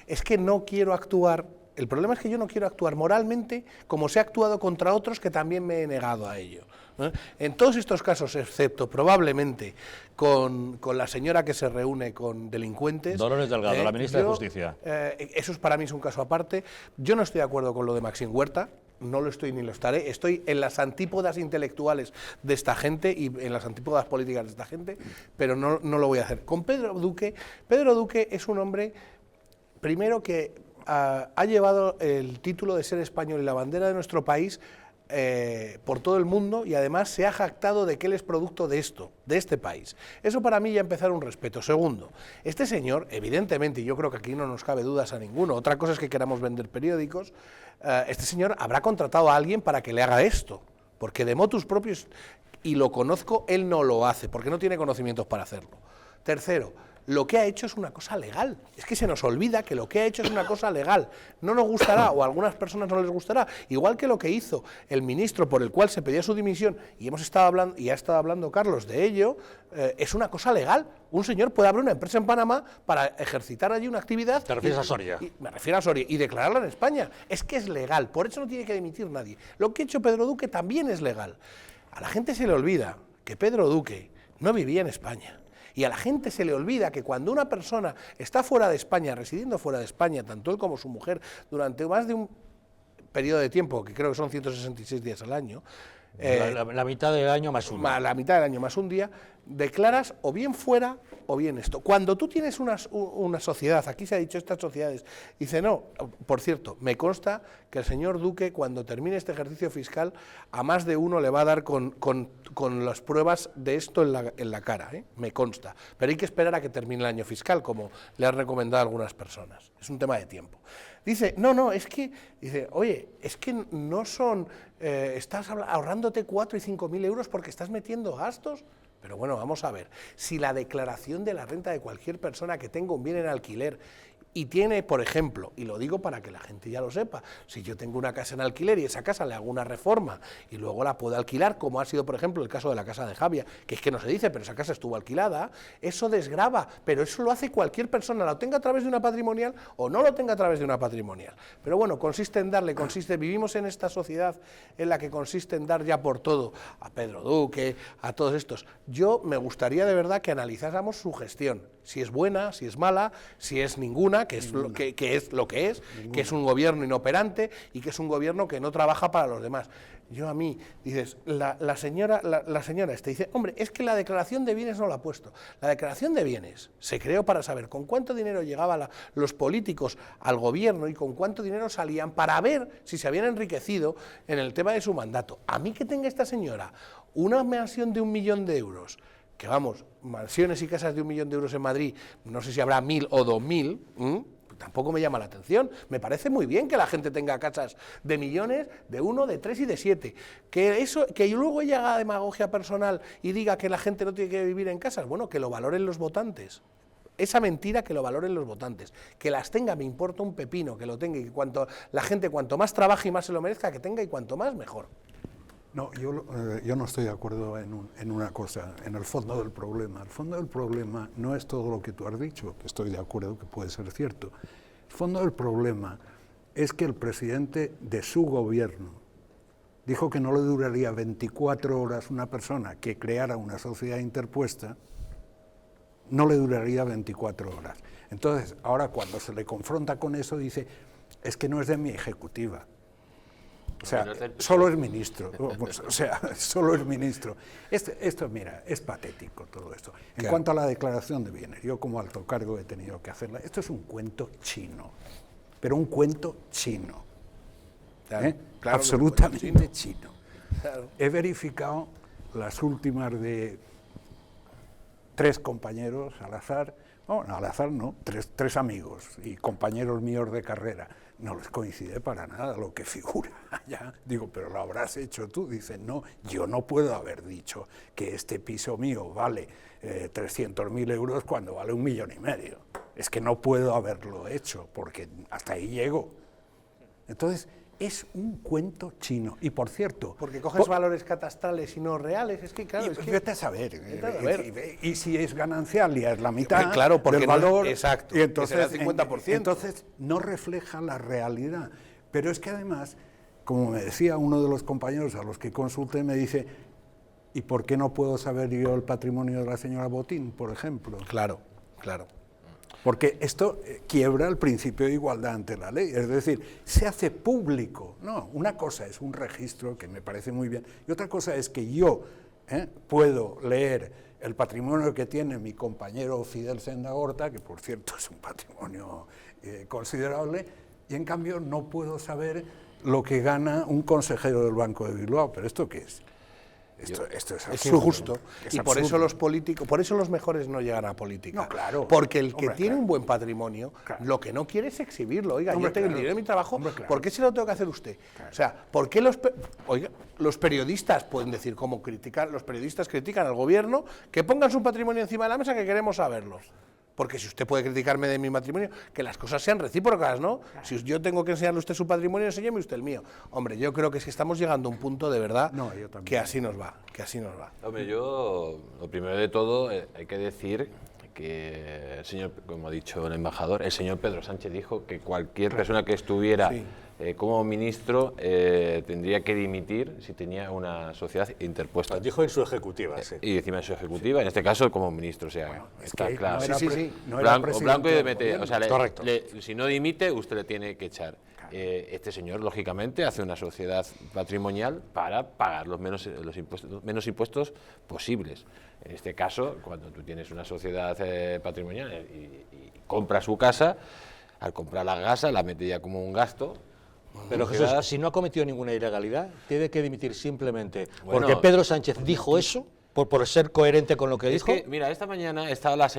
es que no quiero actuar. El problema es que yo no quiero actuar moralmente como se ha actuado contra otros que también me he negado a ello. En todos estos casos, excepto probablemente con la señora que se reúne con delincuentes... Dolores Delgado, la ministra de Justicia. Eso para mí es un caso aparte. Yo no estoy de acuerdo con lo de Maxim Huerta, no lo estoy ni lo estaré. Estoy en las antípodas intelectuales de esta gente y en las antípodas políticas de esta gente, pero no lo voy a hacer. Con Pedro Duque es un hombre, primero que ha llevado el título de ser español y la bandera de nuestro país por todo el mundo y además se ha jactado de que él es producto de este país. Eso para mí ya empezar un respeto. Segundo, este señor, evidentemente, y yo creo que aquí no nos cabe dudas a ninguno, otra cosa es que queramos vender periódicos, este señor habrá contratado a alguien para que le haga esto, porque de motus propios, y lo conozco, él no lo hace, porque no tiene conocimientos para hacerlo. Tercero, lo que ha hecho es una cosa legal. Es que se nos olvida que lo que ha hecho es una cosa legal. No nos gustará, o a algunas personas no les gustará, igual que lo que hizo el ministro por el cual se pedía su dimisión, y ha estado hablando Carlos de ello, es una cosa legal. Un señor puede abrir una empresa en Panamá para ejercitar allí una actividad... ¿Te refieres a Soria? Me refiero a Soria, y declararla en España. Es que es legal, por eso no tiene que dimitir nadie. Lo que ha hecho Pedro Duque también es legal. A la gente se le olvida que Pedro Duque no vivía en España. Y a la gente se le olvida que cuando una persona está fuera de España, residiendo fuera de España, tanto él como su mujer, durante más de un periodo de tiempo, que creo que son 166 días al año, la mitad del año más un día. La mitad del año más un día, declaras o bien fuera o bien esto. Cuando tú tienes una sociedad, aquí se ha dicho estas sociedades, dice no, por cierto, me consta que el señor Duque cuando termine este ejercicio fiscal a más de uno le va a dar con las pruebas de esto en la cara, me consta. Pero hay que esperar a que termine el año fiscal, como le han recomendado algunas personas. Es un tema de tiempo. Dice, no, es que, dice, oye, es que no son, estás ahorrándote 4 y 5.000 euros porque estás metiendo gastos. Pero bueno, vamos a ver, si la declaración de la renta de cualquier persona que tenga un bien en alquiler y tiene, por ejemplo, y lo digo para que la gente ya lo sepa, si yo tengo una casa en alquiler y esa casa le hago una reforma y luego la puedo alquilar, como ha sido, por ejemplo, el caso de la casa de Javia, que es que no se dice, pero esa casa estuvo alquilada, eso desgrava, pero eso lo hace cualquier persona, lo tenga a través de una patrimonial o no lo tenga a través de una patrimonial. Pero bueno, vivimos en esta sociedad en la que consiste en dar ya por todo a Pedro Duque, a todos estos. Yo me gustaría de verdad que analizáramos su gestión. si es buena, si es mala, si es ninguna, que es lo que es un gobierno inoperante y que es un gobierno que no trabaja para los demás. Yo a mí, dices, la señora dice, hombre, es que la declaración de bienes no la ha puesto. La declaración de bienes se creó para saber con cuánto dinero llegaban los políticos al gobierno y con cuánto dinero salían para ver si se habían enriquecido en el tema de su mandato. A mí que tenga esta señora una mansión de 1 millón de euros, que vamos, mansiones y casas de 1 millón de euros en Madrid, no sé si habrá 1000 o 2000, tampoco me llama la atención. Me parece muy bien que la gente tenga casas de millones, de 1, de 3 y de 7. Que luego ella haga demagogia personal y diga que la gente no tiene que vivir en casas, bueno, que lo valoren los votantes. Esa mentira que lo valoren los votantes. Que las tenga, me importa un pepino, que lo tenga, y que la gente cuanto más trabaje y más se lo merezca, que tenga, y cuanto más, mejor. No, yo no estoy de acuerdo en una cosa, en el fondo del problema. El fondo del problema no es todo lo que tú has dicho, que estoy de acuerdo que puede ser cierto. El fondo del problema es que el presidente de su gobierno dijo que no le duraría 24 horas una persona que creara una sociedad interpuesta, no le duraría 24 horas. Entonces, ahora cuando se le confronta con eso, dice, es que no es de mi ejecutiva. O sea, solo es ministro, o sea, solo es ministro. Esto, mira, es patético todo esto. En cuanto a la declaración de bienes, yo como alto cargo he tenido que hacerla. Esto es un cuento chino, pero un cuento chino. Claro, absolutamente chino. Claro. He verificado las últimas de 3 compañeros al azar, bueno, al azar no, tres amigos y compañeros míos de carrera. No les coincide para nada lo que figura. Ya digo, pero lo habrás hecho tú. Dicen, no, yo no puedo haber dicho que este piso mío vale 300.000 euros cuando vale 1,5 millones. Es que no puedo haberlo hecho, porque hasta ahí llego. Entonces, es un cuento chino. Y por cierto... Porque coges valores catastrales y no reales, es que claro... Vete a saber. Y si es gananciaria, es la mitad claro, porque del valor. Exacto, y entonces, será el 50%. Entonces, no refleja la realidad. Pero es que además, como me decía uno de los compañeros a los que consulté, me dice, ¿y por qué no puedo saber yo el patrimonio de la señora Botín, por ejemplo? Claro, claro. Porque esto quiebra el principio de igualdad ante la ley, es decir, se hace público. No, una cosa es un registro, que me parece muy bien, y otra cosa es que yo puedo leer el patrimonio que tiene mi compañero Fidel Sendagorta, que por cierto es un patrimonio considerable, y en cambio no puedo saber lo que gana un consejero del Banco de Bilbao. ¿Pero esto qué es? Esto es absurdo. Injusto. Y por eso los políticos, por eso los mejores no llegan a política. No, claro. Porque el que tiene un buen patrimonio, lo que no quiere es exhibirlo. Oiga, yo tengo el dinero de mi trabajo, ¿por qué se lo tengo que hacer usted? O sea, ¿por qué los periodistas pueden decir cómo criticar? Los periodistas critican al gobierno, que pongan su patrimonio encima de la mesa, que queremos saberlos. Porque si usted puede criticarme de mi matrimonio, que las cosas sean recíprocas, ¿no? Si yo tengo que enseñarle a usted su patrimonio, enséñeme usted el mío. Hombre, yo creo que es que estamos llegando a un punto de verdad que así nos va, Hombre, yo, lo primero de todo, hay que decir que el señor, como ha dicho el embajador, el señor Pedro Sánchez dijo que cualquier persona que estuviera como ministro tendría que dimitir si tenía una sociedad interpuesta. Lo dijo en su ejecutiva, sí. Y encima en su ejecutiva, en este caso como ministro, o sea, bueno, está claro. Blanco y dimite, o sea, correcto. Si no dimite, usted le tiene que echar. Este señor, lógicamente, hace una sociedad patrimonial para pagar los menos impuestos posibles. En este caso, cuando tú tienes una sociedad patrimonial y compras su casa, al comprar la casa la mete ya como un gasto. Pero Jesús, si no ha cometido ninguna ilegalidad, tiene que dimitir simplemente porque Pedro Sánchez dijo eso, por ser coherente con lo que dijo. Que, mira, esta mañana estaba la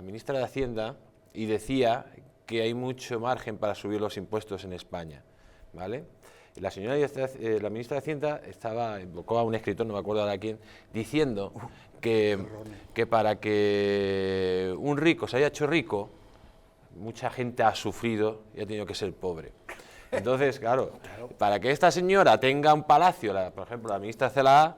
ministra de Hacienda y decía que hay mucho margen para subir los impuestos en España, ¿vale? Y la ministra de Hacienda invocó a un escritor, no me acuerdo ahora quién, diciendo que para que un rico se haya hecho rico, mucha gente ha sufrido y ha tenido que ser pobre. Entonces, claro, para que esta señora tenga un palacio, por ejemplo, la ministra Celaá,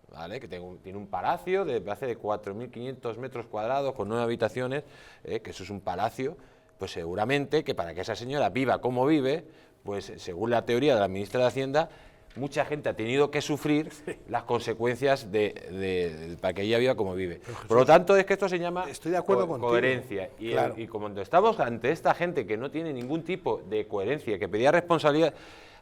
¿vale? Que tiene un palacio de 4.500 metros cuadrados con 9 habitaciones, que eso es un palacio, pues seguramente que para que esa señora viva como vive, pues según la teoría de la ministra de Hacienda, mucha gente ha tenido que sufrir las consecuencias para que ella viva como vive. Por lo tanto, es que esto se llama estoy de acuerdo contigo. Coherencia. Y, claro. Y como estamos ante esta gente que no tiene ningún tipo de coherencia, que pedía responsabilidad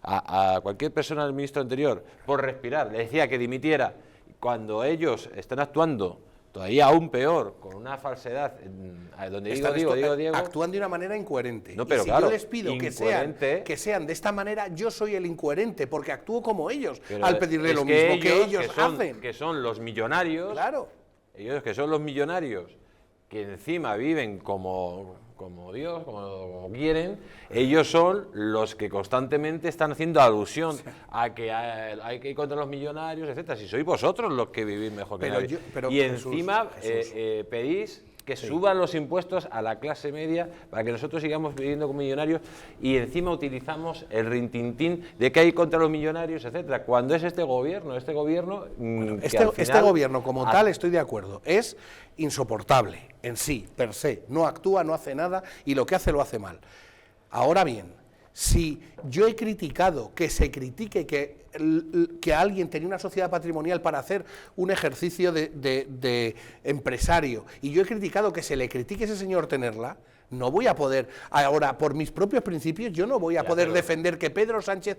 a cualquier persona del ministro anterior por respirar, le decía que dimitiera, cuando ellos están actuando todavía aún peor, con una falsedad, donde digo, actúan de una manera incoherente. No, pero y si claro, yo les pido que sean de esta manera, yo soy el incoherente, porque actúo como ellos, al pedirle lo mismo que ellos hacen. Que son los millonarios, claro. Ellos que son los millonarios, que encima viven como Dios, como quieren, ellos son los que constantemente están haciendo alusión a que hay que ir contra los millonarios, etcétera. Si sois vosotros los que vivís mejor que nadie. Y encima pedís que suban los impuestos a la clase media para que nosotros sigamos viviendo como millonarios, y encima utilizamos el rintintín de que hay contra los millonarios, etcétera. Cuando es este gobierno este gobierno como tal, estoy de acuerdo, es insoportable en sí, per se, no actúa, no hace nada, y lo que hace lo hace mal. Ahora bien, si yo he criticado que se critique que alguien tenía una sociedad patrimonial para hacer un ejercicio de empresario, y yo he criticado que se le critique a ese señor tenerla, no voy a poder, ahora, por mis propios principios, yo no voy a poder defender que Pedro Sánchez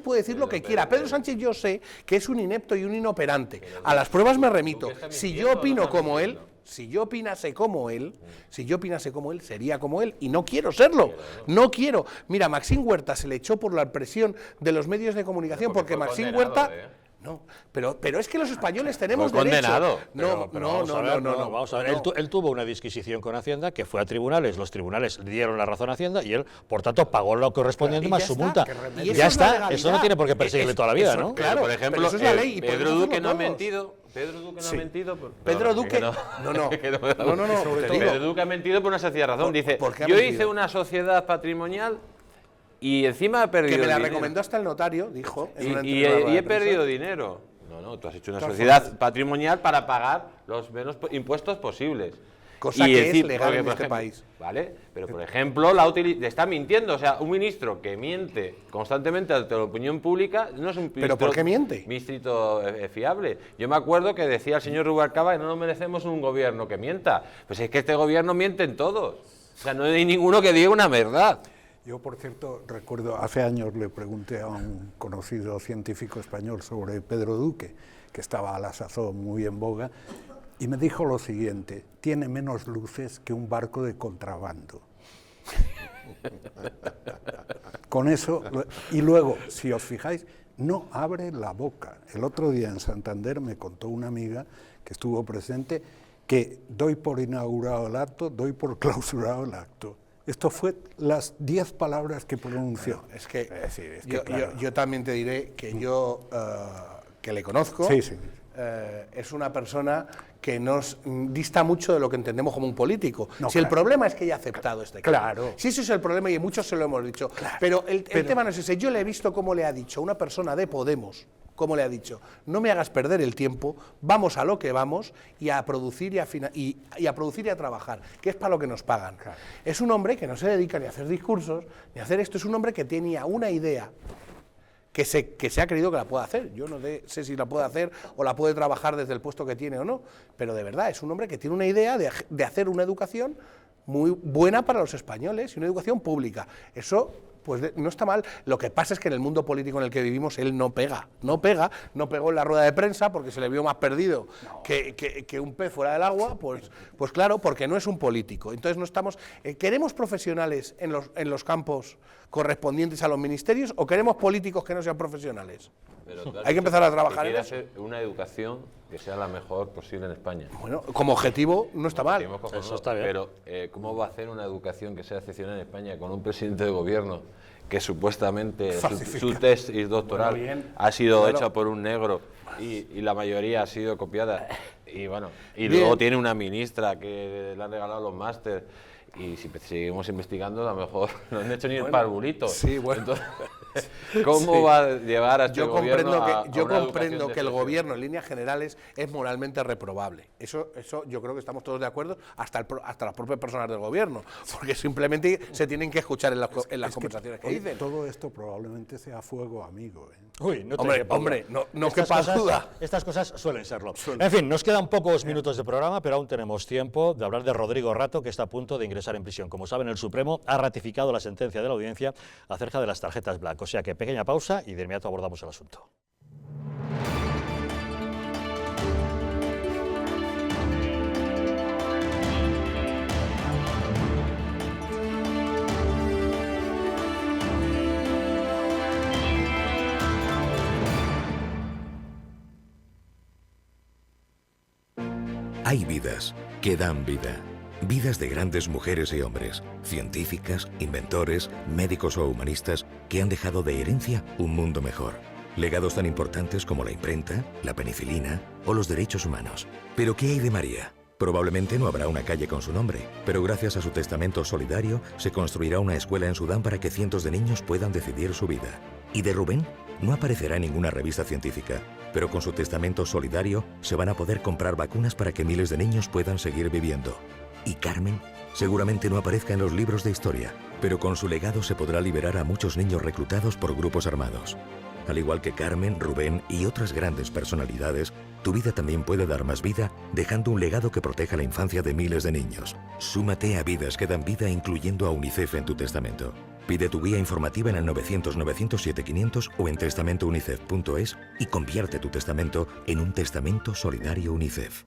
puede decir lo que quiera. Pedro Sánchez yo sé que es un inepto y un inoperante. A las pruebas me remito. Si yo opino como él, si yo opinase como él, sería como él, y no quiero serlo, no quiero. Mira, Maxim Huerta se le echó por la presión de los medios de comunicación, porque Maxim Huerta... No, pero es que los españoles tenemos derecho. No, vamos a ver. Él tuvo una disquisición con Hacienda que fue a tribunales, los tribunales le dieron la razón a Hacienda y él, por tanto, pagó lo correspondiente más su multa. Ya está, eso no tiene por qué perseguirle toda la vida, ¿no? Claro, por ejemplo, eso es la ley, Pedro Duque no ha mentido. Pedro Duque no ha mentido. Pedro Duque ha mentido por una sencilla razón. Dice, yo hice una sociedad patrimonial y encima he perdido dinero. Que me la recomendó hasta el notario, dijo. Y he perdido dinero. No, tú has hecho una sociedad patrimonial para pagar los menos impuestos posibles. Cosa que es legal en este país. ¿Vale? Pero, por ejemplo, está mintiendo. O sea, un ministro que miente constantemente ante la opinión pública no es un ministro... ¿Pero por qué miente? Ministro fiable. Yo me acuerdo que decía el señor Rubalcaba que no nos merecemos un gobierno que mienta. Pues es que este gobierno mienten todos. O sea, no hay ninguno que diga una verdad. Yo, por cierto, recuerdo, hace años le pregunté a un conocido científico español sobre Pedro Duque, que estaba a la sazón muy en boga, y me dijo lo siguiente: tiene menos luces que un barco de contrabando. Con eso, y luego, si os fijáis, no abre la boca. El otro día en Santander me contó una amiga que estuvo presente que doy por inaugurado el acto, doy por clausurado el acto. Esto fue las 10 palabras que pronunció. Bueno, es que yo también te diré que yo, que le conozco, es una persona que nos dista mucho de lo que entendemos como un político. El problema es que ella ha aceptado este cambio. Claro. Si eso es el problema, y muchos se lo hemos dicho. Claro. Pero el tema no es ese. Yo le he visto cómo le ha dicho una persona de Podemos, como le ha dicho, no me hagas perder el tiempo, vamos a lo que vamos y a producir y a producir y a trabajar, que es para lo que nos pagan. Claro. Es un hombre que no se dedica ni a hacer discursos, ni a hacer esto, es un hombre que tenía una idea que se ha creído que la puede hacer. Yo no sé si la puede hacer o la puede trabajar desde el puesto que tiene o no, pero de verdad es un hombre que tiene una idea de hacer una educación muy buena para los españoles y una educación pública. Eso pues no está mal. Lo que pasa es que en el mundo político en el que vivimos él no pegó en la rueda de prensa porque se le vio más perdido que un pez fuera del agua, pues claro, porque no es un político. Entonces no estamos, ¿queremos profesionales en los campos correspondientes a los ministerios o queremos políticos que no sean profesionales? Hay que empezar a trabajar en eso. Hacer una educación que sea la mejor posible en España. Bueno, como objetivo no está mal. Eso está bien. Pero ¿cómo va a hacer una educación que sea excepcional en España con un presidente de gobierno que supuestamente su tesis doctoral ha sido hecha por un negro y la mayoría ha sido copiada? Y luego tiene una ministra que le han regalado los máster. Y si seguimos investigando, a lo mejor no han hecho ni el parvulito. Sí, bueno. Entonces, ¿Cómo va a llevar a este yo gobierno yo una comprendo educación que el de gobierno, en líneas generales, es moralmente reprobable. Eso yo creo que estamos todos de acuerdo, hasta las propias personas del gobierno, porque simplemente se tienen que escuchar en las conversaciones que dicen. Todo esto probablemente sea fuego amigo. Uy, no te hombre, no quepa duda. Estas cosas suelen serlo. En fin, nos quedan pocos minutos de programa, pero aún tenemos tiempo de hablar de Rodrigo Rato, que está a punto de ingresar en prisión. Como saben, el Supremo ha ratificado la sentencia de la audiencia acerca de las tarjetas Black. O sea que pequeña pausa y de inmediato abordamos el asunto. Hay vidas que dan vida. Vidas de grandes mujeres y hombres, científicas, inventores, médicos o humanistas que han dejado de herencia un mundo mejor. Legados tan importantes como la imprenta, la penicilina o los derechos humanos. ¿Pero qué hay de María? Probablemente no habrá una calle con su nombre, pero gracias a su testamento solidario se construirá una escuela en Sudán para que cientos de niños puedan decidir su vida. ¿Y de Rubén? No aparecerá en ninguna revista científica, pero con su testamento solidario se van a poder comprar vacunas para que miles de niños puedan seguir viviendo. ¿Y Carmen? Seguramente no aparezca en los libros de historia, pero con su legado se podrá liberar a muchos niños reclutados por grupos armados. Al igual que Carmen, Rubén y otras grandes personalidades, tu vida también puede dar más vida dejando un legado que proteja la infancia de miles de niños. Súmate a Vidas que dan vida incluyendo a UNICEF en tu testamento. Pide tu guía informativa en el 900-907-500 o en testamentounicef.es y convierte tu testamento en un testamento solidario UNICEF.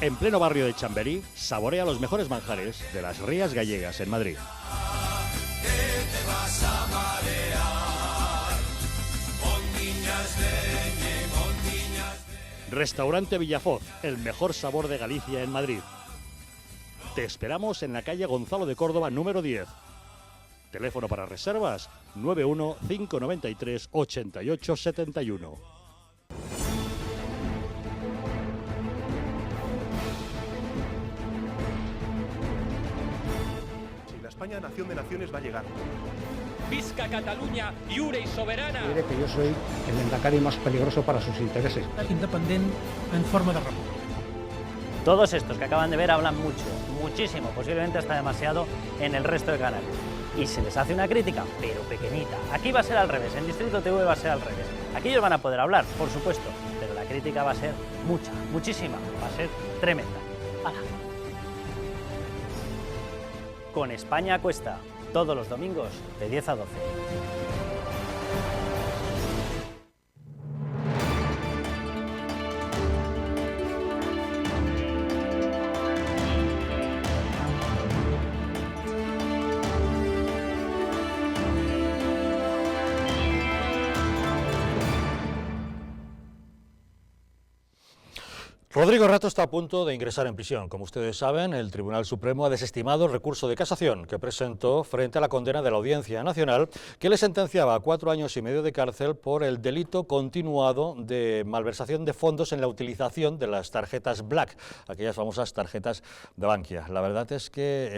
En pleno barrio de Chamberí, saborea los mejores manjares de las Rías Gallegas en Madrid. Restaurante Villafoz, el mejor sabor de Galicia en Madrid. Te esperamos en la calle Gonzalo de Córdoba, número 10. Teléfono para reservas 91 593 88 71. España, nación de naciones, va a llegar. Visca Catalunya, lliure i soberana. Diré que yo soy el Endacari más peligroso para sus intereses. Independent en forma de república. Todos estos que acaban de ver hablan mucho, muchísimo, posiblemente hasta demasiado en el resto de canales. Y se les hace una crítica, pero pequeñita. Aquí va a ser al revés, en Distrito TV va a ser al revés. Aquí ellos van a poder hablar, por supuesto, pero la crítica va a ser mucha, muchísima, va a ser tremenda. ¡Hala! Con España a Cuesta, todos los domingos de 10 a 12. Rodrigo Rato está a punto de ingresar en prisión. Como ustedes saben, el Tribunal Supremo ha desestimado el recurso de casación que presentó frente a la condena de la Audiencia Nacional, que le sentenciaba a 4 años y medio de cárcel por el delito continuado de malversación de fondos en la utilización de las tarjetas Black, aquellas famosas tarjetas de Bankia. La verdad es que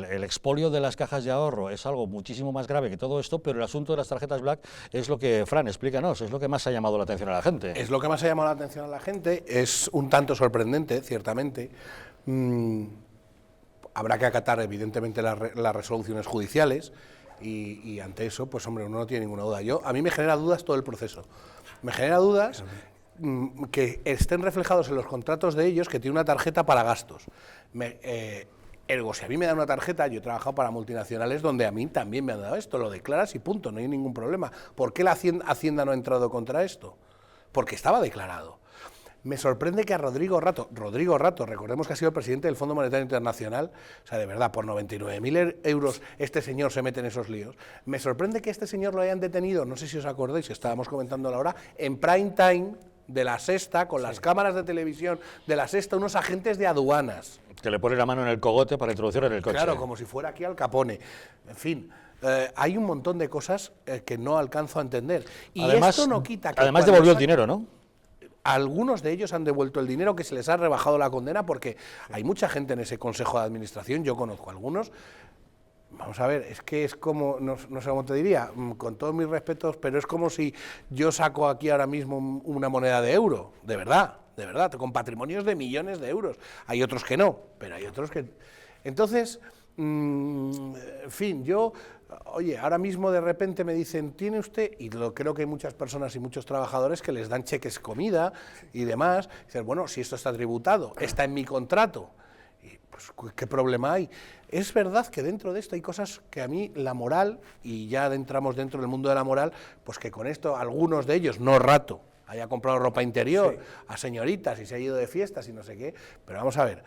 el expolio de las cajas de ahorro es algo muchísimo más grave que todo esto, pero el asunto de las tarjetas Black es lo que, Fran, explícanos, es lo que más ha llamado la atención a la gente. Es lo que más ha llamado la atención a la gente, es un tanto sorprendente, ciertamente. Habrá que acatar, evidentemente, las resoluciones judiciales y ante eso, pues hombre, uno no tiene ninguna duda. A mí me genera dudas todo el proceso. Me genera dudas que estén reflejados en los contratos de ellos que tiene una tarjeta para gastos. Ergo, si a mí me dan una tarjeta, yo he trabajado para multinacionales donde a mí también me han dado esto, lo declaras y punto, no hay ningún problema. ¿Por qué la Hacienda no ha entrado contra esto? Porque estaba declarado. Me sorprende que a Rodrigo Rato, recordemos que ha sido el presidente del Fondo Monetario Internacional, o sea, de verdad, por 99.000 euros este señor se mete en esos líos. Me sorprende que este señor lo hayan detenido, no sé si os acordáis, estábamos comentando ahora, en prime time de La Sexta, con las cámaras de televisión de La Sexta, unos agentes de aduanas. Que le pone la mano en el cogote para introducir en el coche. Claro, como si fuera aquí Al Capone. En fin, hay un montón de cosas que no alcanzo a entender. Y además, esto no quita que... Además devolvió el dinero, ¿no? Algunos de ellos han devuelto el dinero, que se les ha rebajado la condena, porque hay mucha gente en ese consejo de administración, yo conozco a algunos. Vamos a ver, es que es como, no sé cómo te diría, con todos mis respetos, pero es como si yo saco aquí ahora mismo una moneda de euro, de verdad, con patrimonios de millones de euros. Hay otros que no, pero hay otros que... Entonces, en fin, yo, oye, ahora mismo de repente me dicen, ¿tiene usted? Y creo que hay muchas personas y muchos trabajadores que les dan cheques comida y demás. Dicen, bueno, si esto está tributado, está en mi contrato. Y pues, ¿qué problema hay? Es verdad que dentro de esto hay cosas que a mí la moral, y ya entramos dentro del mundo de la moral, pues que con esto algunos de ellos, no Rato, haya comprado ropa interior a señoritas y se ha ido de fiestas y no sé qué, pero vamos a ver,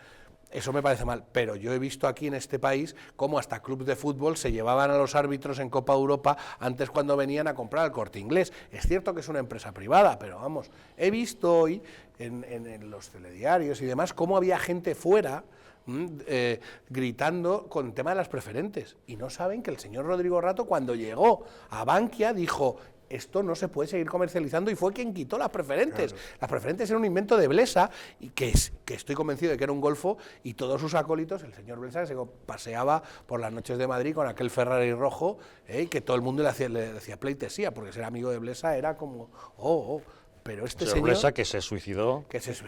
eso me parece mal, pero yo he visto aquí en este país cómo hasta clubes de fútbol se llevaban a los árbitros en Copa Europa antes cuando venían a comprar al Corte Inglés. Es cierto que es una empresa privada, pero vamos, he visto hoy en los telediarios y demás cómo había gente fuera gritando con el tema de las preferentes, y no saben que el señor Rodrigo Rato, cuando llegó a Bankia, dijo: esto no se puede seguir comercializando, y fue quien quitó las preferentes. Claro. Las preferentes eran un invento de Blesa, y que estoy convencido de que era un golfo, y todos sus acólitos, el señor Blesa, que se paseaba por las noches de Madrid con aquel Ferrari rojo, que todo el mundo le decía pleitesía, porque ser amigo de Blesa era como, pero este señor Blesa, que se suicidó,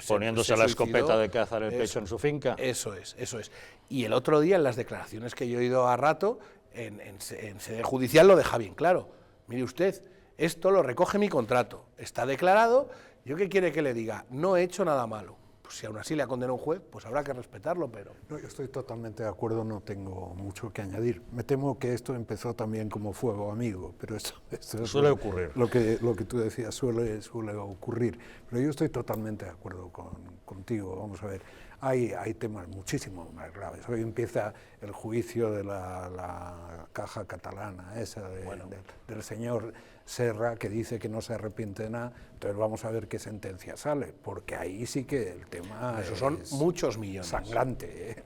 poniéndose la escopeta de caza en el pecho en su finca. Eso es. Y el otro día, en las declaraciones que yo he oído a Rato, en sede judicial lo deja bien claro. Mire usted, esto lo recoge mi contrato, está declarado, ¿yo qué quiere que le diga? No he hecho nada malo. Pues si aún así le ha condenado un juez, pues habrá que respetarlo, pero... No, yo estoy totalmente de acuerdo, no tengo mucho que añadir. Me temo que esto empezó también como fuego amigo, pero esto suele ocurrir. Lo que tú decías suele ocurrir. Pero yo estoy totalmente de acuerdo contigo. Vamos a ver, hay temas muchísimo más graves. Hoy empieza el juicio de la caja catalana, esa del señor Serra, que dice que no se arrepiente de nada. Entonces vamos a ver qué sentencia sale, porque ahí sí que el tema eso son muchos millones. Sangrante.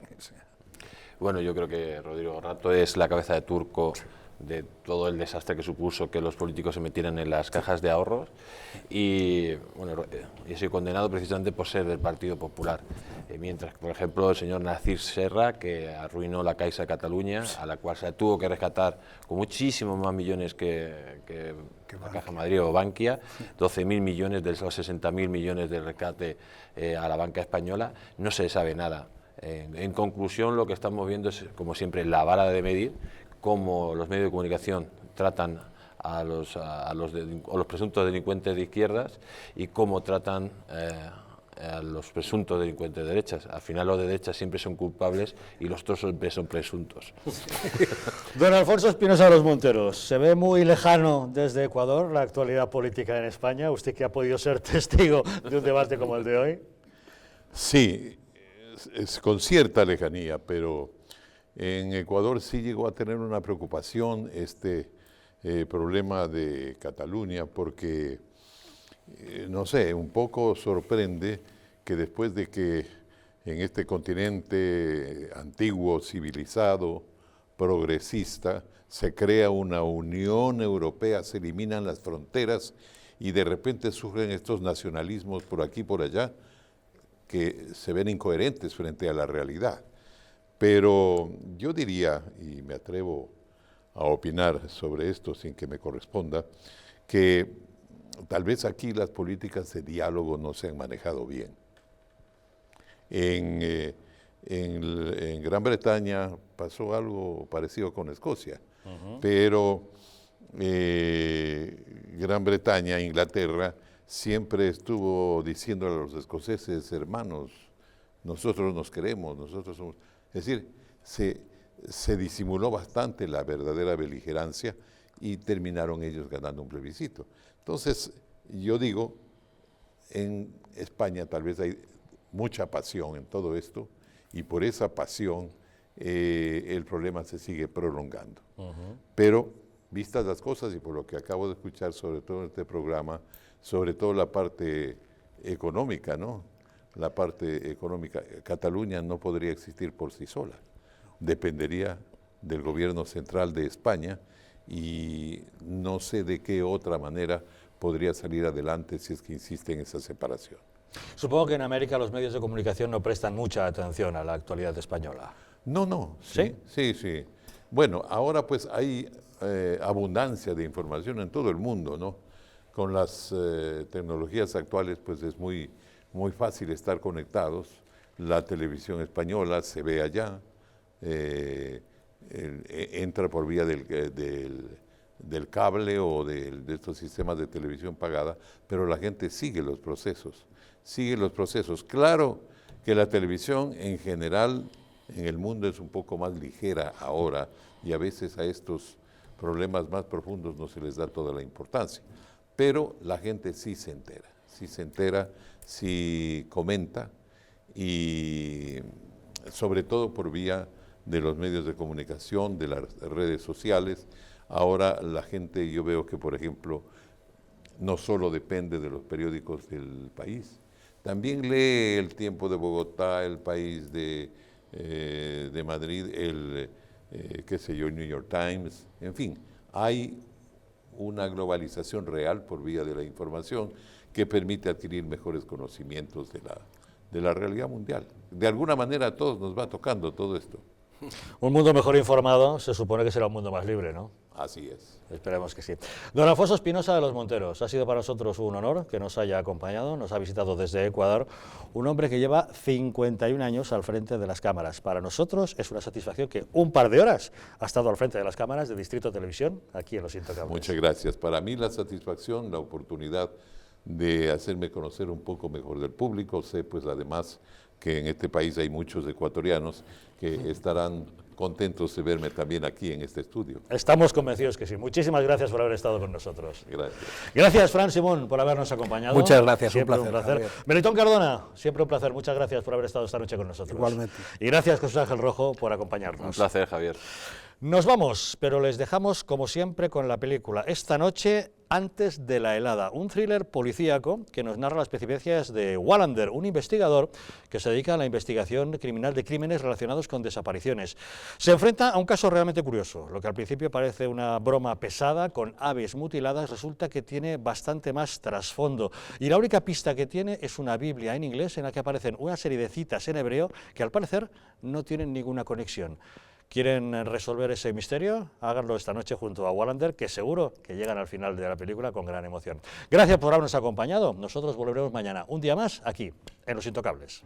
Bueno, yo creo que Rodrigo Rato es la cabeza de turco de todo el desastre que supuso que los políticos se metieran en las cajas de ahorros, y bueno, he sido condenado precisamente por ser del Partido Popular, mientras que, por ejemplo, el señor Nacir Serra, que arruinó la Caixa de Cataluña, a la cual se tuvo que rescatar con muchísimos más millones que la Caja Madrid o Bankia, 12.000 millones de esos 60.000 millones de rescate a la banca española, no se sabe nada. En conclusión, lo que estamos viendo es, como siempre, la vara de medir, cómo los medios de comunicación tratan a los presuntos delincuentes de izquierdas y cómo tratan a los presuntos delincuentes de derechas. Al final los de derechas siempre son culpables y los otros siempre son presuntos. Don Alfonso Espinosa de los Monteros, ¿se ve muy lejano desde Ecuador la actualidad política en España? Usted que ha podido ser testigo de un debate como el de hoy. Sí, es con cierta lejanía, pero en Ecuador sí llegó a tener una preocupación este problema de Cataluña, porque, no sé, un poco sorprende que después de que en este continente antiguo, civilizado, progresista, se crea una Unión Europea, se eliminan las fronteras y de repente surgen estos nacionalismos por aquí y por allá que se ven incoherentes frente a la realidad. Pero yo diría, y me atrevo a opinar sobre esto sin que me corresponda, que tal vez aquí las políticas de diálogo no se han manejado bien. En Gran Bretaña pasó algo parecido con Escocia, pero Gran Bretaña, Inglaterra, siempre estuvo diciéndole a los escoceses: hermanos, nosotros nos queremos, nosotros somos... Es decir, se disimuló bastante la verdadera beligerancia y terminaron ellos ganando un plebiscito. Entonces, yo digo, en España tal vez hay mucha pasión en todo esto y por esa pasión el problema se sigue prolongando. Pero, vistas las cosas y por lo que acabo de escuchar, sobre todo en este programa, sobre todo la parte económica, ¿no? La parte económica, Cataluña no podría existir por sí sola, dependería del gobierno central de España y no sé de qué otra manera podría salir adelante si es que insiste en esa separación. Supongo que en América los medios de comunicación no prestan mucha atención a la actualidad española. No, ¿Sí? Sí. Bueno, ahora pues hay abundancia de información en todo el mundo, ¿no? Con las tecnologías actuales pues es muy fácil estar conectados. La televisión española se ve allá, entra por vía del cable o de estos sistemas de televisión pagada, pero la gente sigue los procesos. Claro que la televisión en general en el mundo es un poco más ligera ahora y a veces a estos problemas más profundos no se les da toda la importancia, pero la gente sí se entera, sí comenta y sobre todo por vía de los medios de comunicación, de las redes sociales. Ahora la gente, yo veo que por ejemplo no solo depende de los periódicos del país, también lee El Tiempo de Bogotá, El País de Madrid, el New York Times, en fin, hay una globalización real por vía de la información que permite adquirir mejores conocimientos de la realidad mundial. De alguna manera a todos nos va tocando todo esto. Un mundo mejor informado se supone que será un mundo más libre, ¿no? Así es. Esperemos que sí. Don Alfonso Espinosa de los Monteros, ha sido para nosotros un honor que nos haya acompañado, nos ha visitado desde Ecuador, un hombre que lleva 51 años al frente de las cámaras. Para nosotros es una satisfacción que un par de horas ha estado al frente de las cámaras de Distrito Televisión, aquí en Los Intocables. Muchas gracias. Para mí la satisfacción, la oportunidad de hacerme conocer un poco mejor del público. Sé pues además que en este país hay muchos ecuatorianos que estarán contentos de verme también aquí en este estudio. Estamos convencidos que sí. Muchísimas gracias por haber estado con nosotros. Gracias. Gracias, Fran Simón, por habernos acompañado. Muchas gracias, siempre un placer. Melitón Cardona, siempre un placer. Muchas gracias por haber estado esta noche con nosotros. Igualmente. Y gracias, Jesús Ángel Rojo, por acompañarnos. Un placer, Javier. Nos vamos, pero les dejamos, como siempre, con la película Esta noche, antes de la helada, un thriller policíaco que nos narra las peripecias de Wallander, un investigador que se dedica a la investigación criminal de crímenes relacionados con desapariciones. Se enfrenta a un caso realmente curioso. Lo que al principio parece una broma pesada con aves mutiladas resulta que tiene bastante más trasfondo. Y la única pista que tiene es una Biblia en inglés en la que aparecen una serie de citas en hebreo que al parecer no tienen ninguna conexión. ¿Quieren resolver ese misterio? Háganlo esta noche junto a Wallander, que seguro que llegan al final de la película con gran emoción. Gracias por habernos acompañado. Nosotros volveremos mañana, un día más, aquí, en Los Intocables.